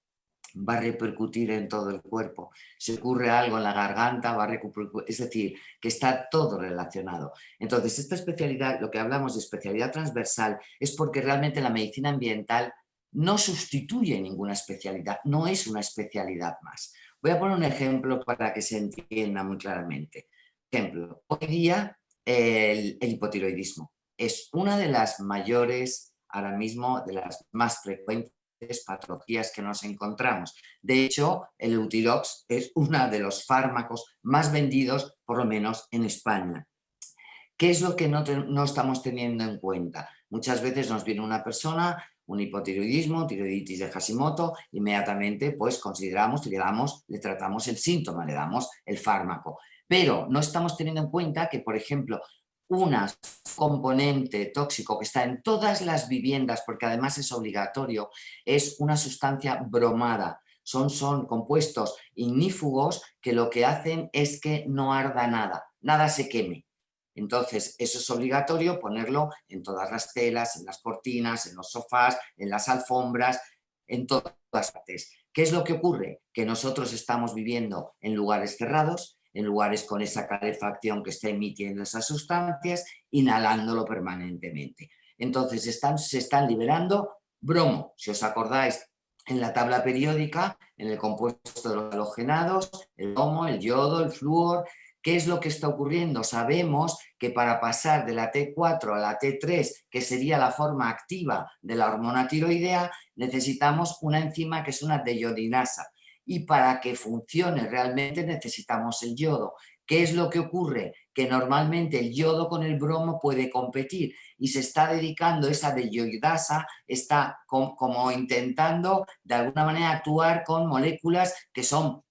va a repercutir en todo el cuerpo. Si ocurre algo en la garganta, va a repercutir, es decir, que está todo relacionado. Entonces, esta especialidad, lo que hablamos de especialidad transversal, es porque realmente la medicina ambiental no sustituye ninguna especialidad, no es una especialidad más. Voy a poner un ejemplo para que se entienda muy claramente. Ejemplo, hoy día el hipotiroidismo es una de las mayores, ahora mismo, de las más frecuentes patologías que nos encontramos. De hecho, el Eutirox es uno de los fármacos más vendidos, por lo menos en España. ¿Qué es lo que no estamos teniendo en cuenta? Muchas veces nos viene una persona, un hipotiroidismo, tiroiditis de Hashimoto, inmediatamente pues consideramos y le tratamos el síntoma, le damos el fármaco. Pero no estamos teniendo en cuenta que, por ejemplo, un componente tóxico que está en todas las viviendas, porque además es obligatorio, es una sustancia bromada. Son compuestos ignífugos que lo que hacen es que no arda nada, nada se queme. Entonces, eso es obligatorio ponerlo en todas las telas, en las cortinas, en los sofás, en las alfombras, en todas partes. ¿Qué es lo que ocurre? Que nosotros estamos viviendo en lugares cerrados, en lugares con esa calefacción que está emitiendo esas sustancias, inhalándolo permanentemente. Entonces, se están liberando bromo. Si os acordáis, en la tabla periódica, en el compuesto de los halogenados, el bromo, el yodo, el flúor. ¿Qué es lo que está ocurriendo? Sabemos que para pasar de la T4 a la T3, que sería la forma activa de la hormona tiroidea, necesitamos una enzima que es una deyodinasa. Y para que funcione realmente necesitamos el yodo. ¿Qué es lo que ocurre? Que normalmente el yodo con el bromo puede competir y se está dedicando esa deyodinasa, está como intentando de alguna manera actuar con moléculas que son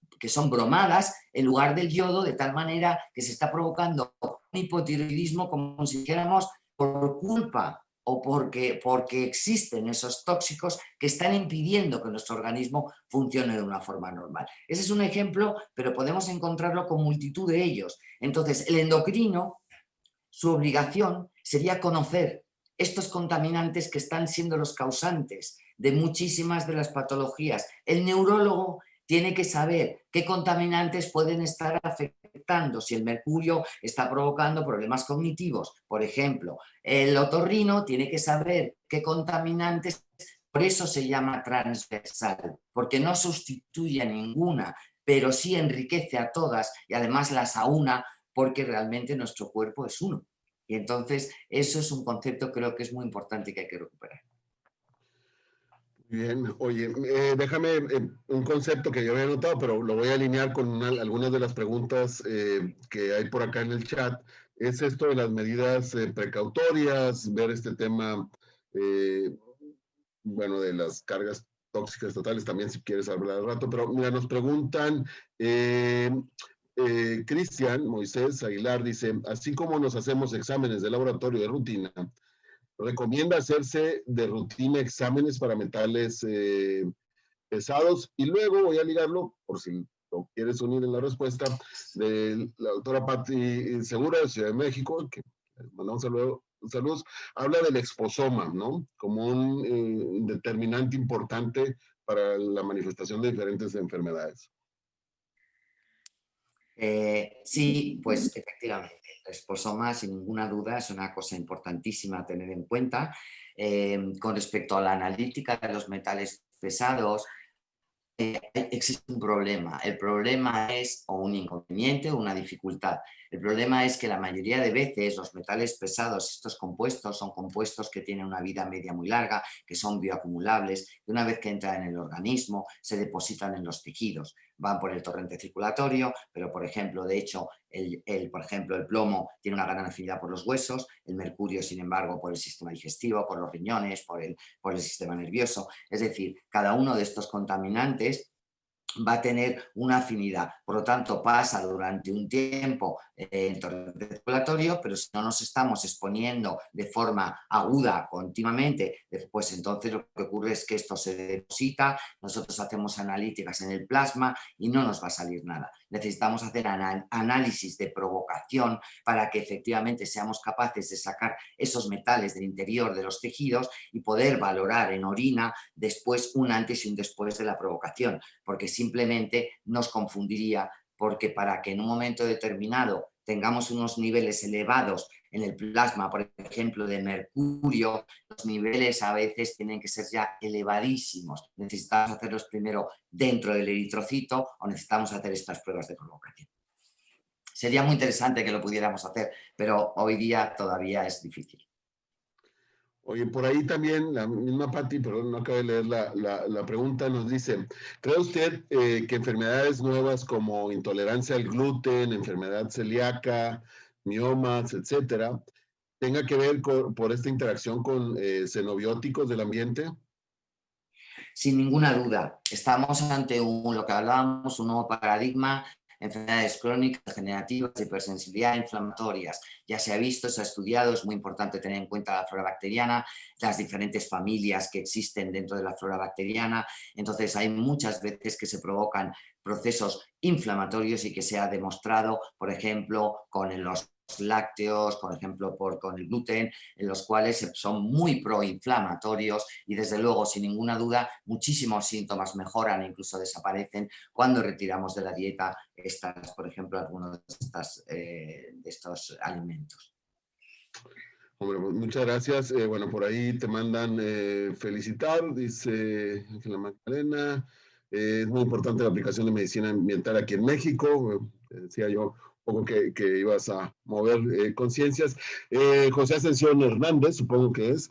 bromadas en lugar del yodo, de tal manera que se está provocando un hipotiroidismo como si dijéramos por culpa o porque existen esos tóxicos que están impidiendo que nuestro organismo funcione de una forma normal. Ese es un ejemplo, pero podemos encontrarlo con multitud de ellos. Entonces, el endocrino, su obligación sería conocer estos contaminantes que están siendo los causantes de muchísimas de las patologías. El neurólogo tiene que saber qué contaminantes pueden estar afectando, si el mercurio está provocando problemas cognitivos, por ejemplo. El otorrino tiene que saber qué contaminantes, por eso se llama transversal, porque no sustituye a ninguna, pero sí enriquece a todas y además las aúna porque realmente nuestro cuerpo es uno. Y entonces eso es un concepto que creo que es muy importante y que hay que recuperar. Bien, oye, déjame un concepto que yo había notado, pero lo voy a alinear con algunas de las preguntas que hay por acá en el chat. Es esto de las medidas precautorias, ver este tema, bueno, de las cargas tóxicas totales, también si quieres hablar al rato, pero mira, nos preguntan, Cristian Moisés Aguilar dice, así como nos hacemos exámenes de laboratorio de rutina, recomienda hacerse de rutina exámenes para metales pesados. Y luego voy a ligarlo, por si lo quieres unir en la respuesta, de la doctora Patti Segura de Ciudad de México, que mandamos saludos, habla del exposoma, ¿no? Como un determinante importante para la manifestación de diferentes enfermedades. Sí, pues efectivamente, el exposoma sin ninguna duda es una cosa importantísima a tener en cuenta. Con respecto a la analítica de los metales pesados, existe un problema. El problema es o un inconveniente o una dificultad. El problema es que la mayoría de veces los metales pesados, estos compuestos, son compuestos que tienen una vida media muy larga, que son bioacumulables, y una vez que entran en el organismo se depositan en los tejidos. Van por el torrente circulatorio, pero por ejemplo, de hecho, por ejemplo, el plomo tiene una gran afinidad por los huesos, el mercurio, sin embargo, por el sistema digestivo, por los riñones, por el sistema nervioso. Es decir, cada uno de estos contaminantes va a tener una afinidad, por lo tanto pasa durante un tiempo en el torrente circulatorio, pero si no nos estamos exponiendo de forma aguda continuamente, pues entonces lo que ocurre es que esto se deposita, nosotros hacemos analíticas en el plasma y no nos va a salir nada. Necesitamos hacer análisis de provocación para que efectivamente seamos capaces de sacar esos metales del interior de los tejidos y poder valorar en orina después un antes y un después de la provocación, porque simplemente nos confundiría, porque para que en un momento determinado tengamos unos niveles elevados en el plasma, por ejemplo, de mercurio, los niveles a veces tienen que ser ya elevadísimos. Necesitamos hacerlos primero dentro del eritrocito o necesitamos hacer estas pruebas de provocación. Sería muy interesante que lo pudiéramos hacer, pero hoy día todavía es difícil. Oye, por ahí también la misma Patti, perdón, no acabo de leer la pregunta, nos dice, ¿cree usted que enfermedades nuevas como intolerancia al gluten, enfermedad celíaca, miomas, etcétera, tenga que ver por esta interacción con xenobióticos del ambiente? Sin ninguna duda, estamos ante lo que hablábamos, un nuevo paradigma, enfermedades crónicas, degenerativas, hipersensibilidad, inflamatorias. Ya se ha visto, se ha estudiado, es muy importante tener en cuenta la flora bacteriana, las diferentes familias que existen dentro de la flora bacteriana. Entonces hay muchas veces que se provocan procesos inflamatorios y que se ha demostrado, por ejemplo, con los lácteos, por ejemplo, con el gluten, en los cuales son muy proinflamatorios y desde luego, sin ninguna duda, muchísimos síntomas mejoran e incluso desaparecen cuando retiramos de la dieta por ejemplo, algunos de estos alimentos. Hombre, pues muchas gracias. Bueno, por ahí te mandan felicitar, dice Ángela Magdalena. Es muy importante la aplicación de medicina ambiental aquí en México. Decía yo un poco que ibas a mover conciencias. José Ascensión Hernández, supongo que es,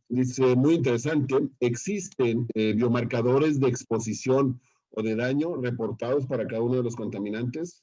dice, muy interesante, ¿existen biomarcadores de exposición o de daño reportados para cada uno de los contaminantes?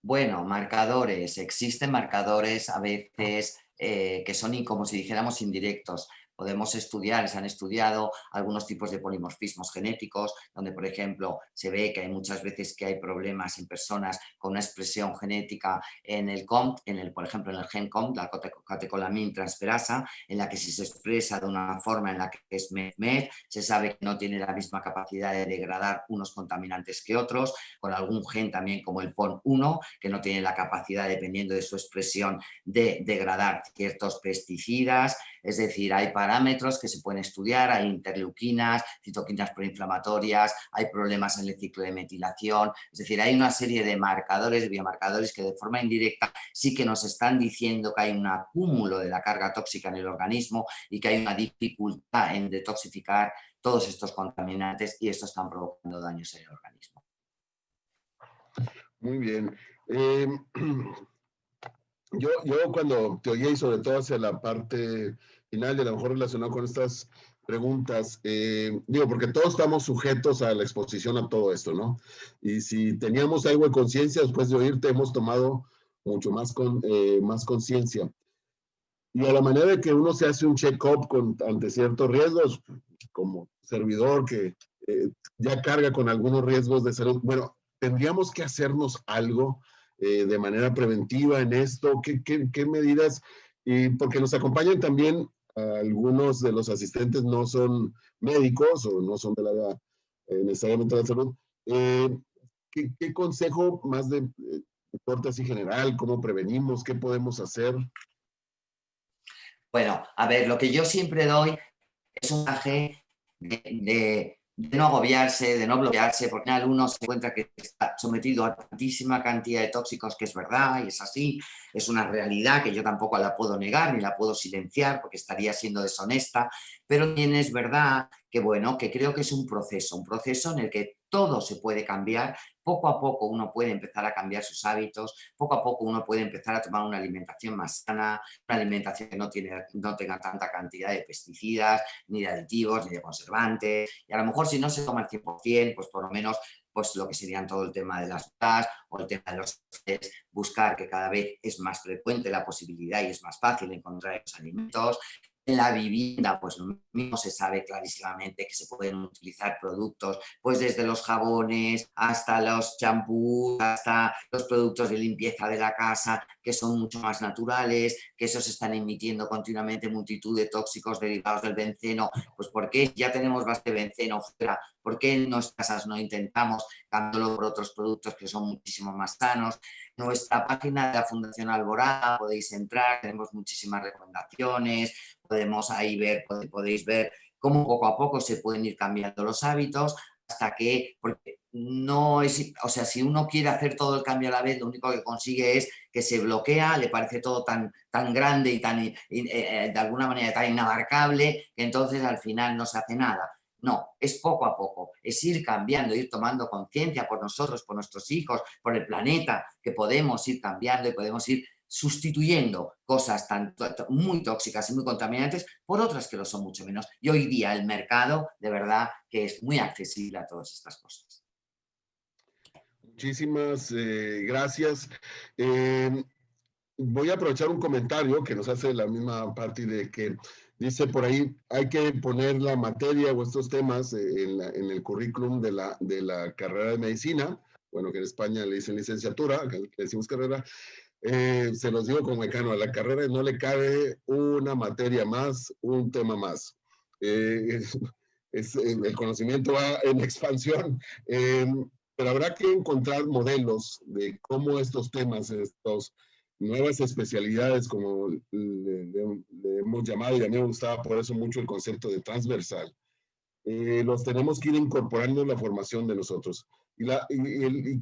Bueno, marcadores. Existen marcadores a veces que son como si dijéramos indirectos. Podemos estudiar, se han estudiado algunos tipos de polimorfismos genéticos, donde, por ejemplo, se ve que hay muchas veces que hay problemas en personas con una expresión genética en el COMT, por ejemplo, en el gen COMT, la catecolamina transferasa, en la que si se expresa de una forma en la que es MED, se sabe que no tiene la misma capacidad de degradar unos contaminantes que otros, con algún gen también como el PON1, que no tiene la capacidad, dependiendo de su expresión, de degradar ciertos pesticidas. Es decir, hay parámetros que se pueden estudiar, hay interleuquinas, citoquinas proinflamatorias, hay problemas en el ciclo de metilación, es decir, hay una serie de marcadores, biomarcadores que de forma indirecta sí que nos están diciendo que hay un acúmulo de la carga tóxica en el organismo y que hay una dificultad en detoxificar todos estos contaminantes y estos están provocando daños en el organismo. Muy bien. Yo cuando te oí, y sobre todo hacia la parte final, y a lo mejor relacionado con estas preguntas, digo, porque todos estamos sujetos a la exposición a todo esto, ¿no? Y si teníamos algo de conciencia, después de oírte, hemos tomado mucho más más conciencia. Y a la manera de que uno se hace un check-up ante ciertos riesgos, como servidor que ya carga con algunos riesgos de salud, bueno, tendríamos que hacernos algo de manera preventiva en esto. ¿Qué medidas? Y porque nos acompañan también algunos de los asistentes no son médicos o no son del área necesariamente de la salud. ¿Qué consejo más de corte así general? ¿Cómo prevenimos? ¿Qué podemos hacer? Bueno, a ver, lo que yo siempre doy es un mensaje de no agobiarse, de no bloquearse, porque al uno se encuentra que está sometido a tantísima cantidad de tóxicos, que es verdad y es así, es una realidad que yo tampoco la puedo negar ni la puedo silenciar porque estaría siendo deshonesta, pero también es verdad que, bueno, que creo que es un proceso en el que todo se puede cambiar. Poco a poco uno puede empezar a cambiar sus hábitos, poco a poco uno puede empezar a tomar una alimentación más sana, una alimentación que no tenga tanta cantidad de pesticidas, ni de aditivos, ni de conservantes, y a lo mejor si no se toma al 100%, pues por lo menos pues lo que serían todo el tema de las dudas o el tema de los estrés, buscar que cada vez es más frecuente la posibilidad y es más fácil encontrar esos alimentos. En la vivienda, pues lo mismo, se sabe clarísimamente que se pueden utilizar productos, pues desde los jabones hasta los champús, hasta los productos de limpieza de la casa, que son mucho más naturales, que esos están emitiendo continuamente multitud de tóxicos derivados del benceno. Pues ¿por qué ya tenemos base de benceno fuera? ¿Por qué en nuestras casas no intentamos cambiarlo por otros productos que son muchísimo más sanos? Nuestra página de la Fundación Alborada podéis entrar, tenemos muchísimas recomendaciones, podéis ver cómo poco a poco se pueden ir cambiando los hábitos hasta que, porque no es, o sea, si uno quiere hacer todo el cambio a la vez, lo único que consigue es que se bloquea, le parece todo tan grande y tan, de alguna manera tan inabarcable, que entonces al final no se hace nada. No, es poco a poco, es ir cambiando, ir tomando conciencia por nosotros, por nuestros hijos, por el planeta, que podemos ir cambiando y podemos ir sustituyendo cosas muy tóxicas y muy contaminantes por otras que lo son mucho menos. Y hoy día el mercado, de verdad, que es muy accesible a todas estas cosas. Muchísimas gracias. Voy a aprovechar un comentario que nos hace la misma parte de que dice por ahí, hay que poner la materia o estos temas en el currículum de la carrera de medicina, bueno, que en España le dicen licenciatura, que le decimos carrera. Se los digo como decano, a la carrera no le cabe una materia más, un tema más. El conocimiento va en expansión, pero habrá que encontrar modelos de cómo estos temas, estos nuevas especialidades, como le hemos llamado, y a mí me gustaba por eso mucho el concepto de transversal, los tenemos que ir incorporando en la formación de nosotros. Y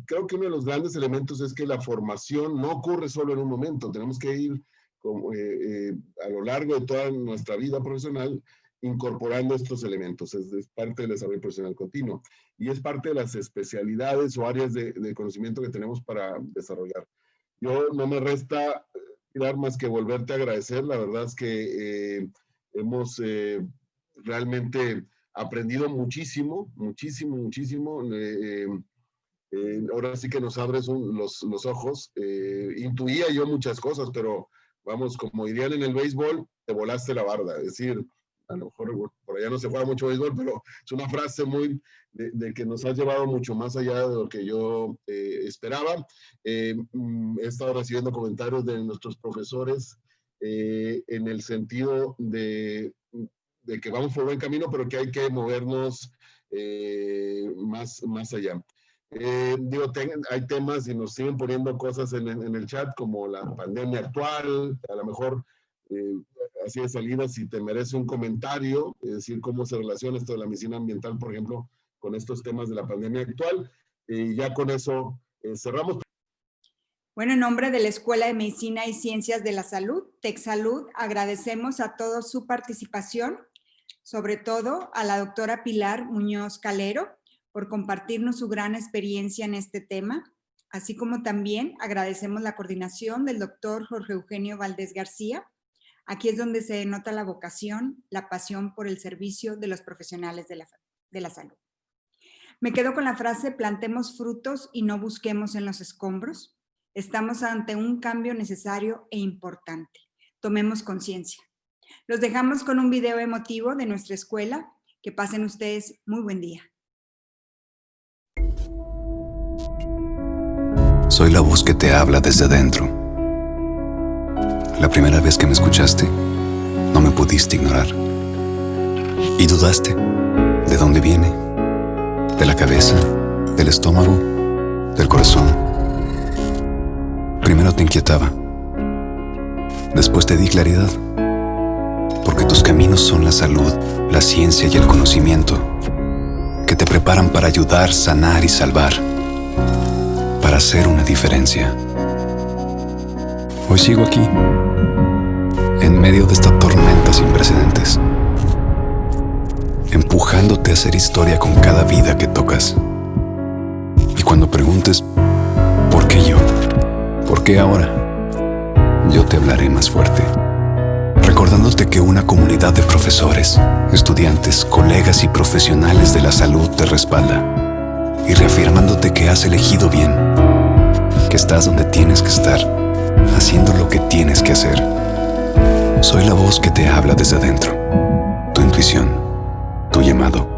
creo que uno de los grandes elementos es que la formación no ocurre solo en un momento, tenemos que ir a lo largo de toda nuestra vida profesional incorporando estos elementos. Es parte del desarrollo profesional continuo y es parte de las especialidades o áreas de conocimiento que tenemos para desarrollar. Yo no me resta dar más que volverte a agradecer. La verdad es que hemos realmente aprendido muchísimo, muchísimo, muchísimo. Ahora sí que nos abres los ojos. Intuía yo muchas cosas, pero vamos, como dirían en el béisbol, te volaste la barda. Es decir, a lo mejor por allá no se juega mucho béisbol, pero es una frase muy de que nos ha llevado mucho más allá de lo que yo esperaba. He estado recibiendo comentarios de nuestros profesores en el sentido de que vamos por buen camino, pero que hay que movernos más allá. Hay temas y nos siguen poniendo cosas en el chat como la pandemia actual, a lo mejor así de salida, si te merece un comentario, es decir, cómo se relaciona esto de la medicina ambiental, por ejemplo, con estos temas de la pandemia actual. Y ya con eso cerramos. Bueno, en nombre de la Escuela de Medicina y Ciencias de la Salud, TecSalud, agradecemos a todos su participación, sobre todo a la doctora Pilar Muñoz Calero, por compartirnos su gran experiencia en este tema, así como también agradecemos la coordinación del doctor Jorge Eugenio Valdés García. Aquí es donde se denota la vocación, la pasión por el servicio de los profesionales de la salud. Me quedo con la frase, plantemos frutos y no busquemos en los escombros. Estamos ante un cambio necesario e importante. Tomemos conciencia. Los dejamos con un video emotivo de nuestra escuela. Que pasen ustedes muy buen día. Soy la voz que te habla desde dentro. La primera vez que me escuchaste, no me pudiste ignorar. Y dudaste de dónde viene, de la cabeza, del estómago, del corazón. Primero te inquietaba, después te di claridad, porque tus caminos son la salud, la ciencia y el conocimiento, que te preparan para ayudar, sanar y salvar, para hacer una diferencia. Hoy sigo aquí, en medio de esta tormenta sin precedentes, empujándote a hacer historia con cada vida que tocas. Y cuando preguntes, ¿por qué yo? ¿Por qué ahora? Yo te hablaré más fuerte, recordándote que una comunidad de profesores, estudiantes, colegas y profesionales de la salud te respalda, y reafirmándote que has elegido bien, que estás donde tienes que estar, haciendo lo que tienes que hacer. Soy la voz que te habla desde adentro, tu intuición, tu llamado.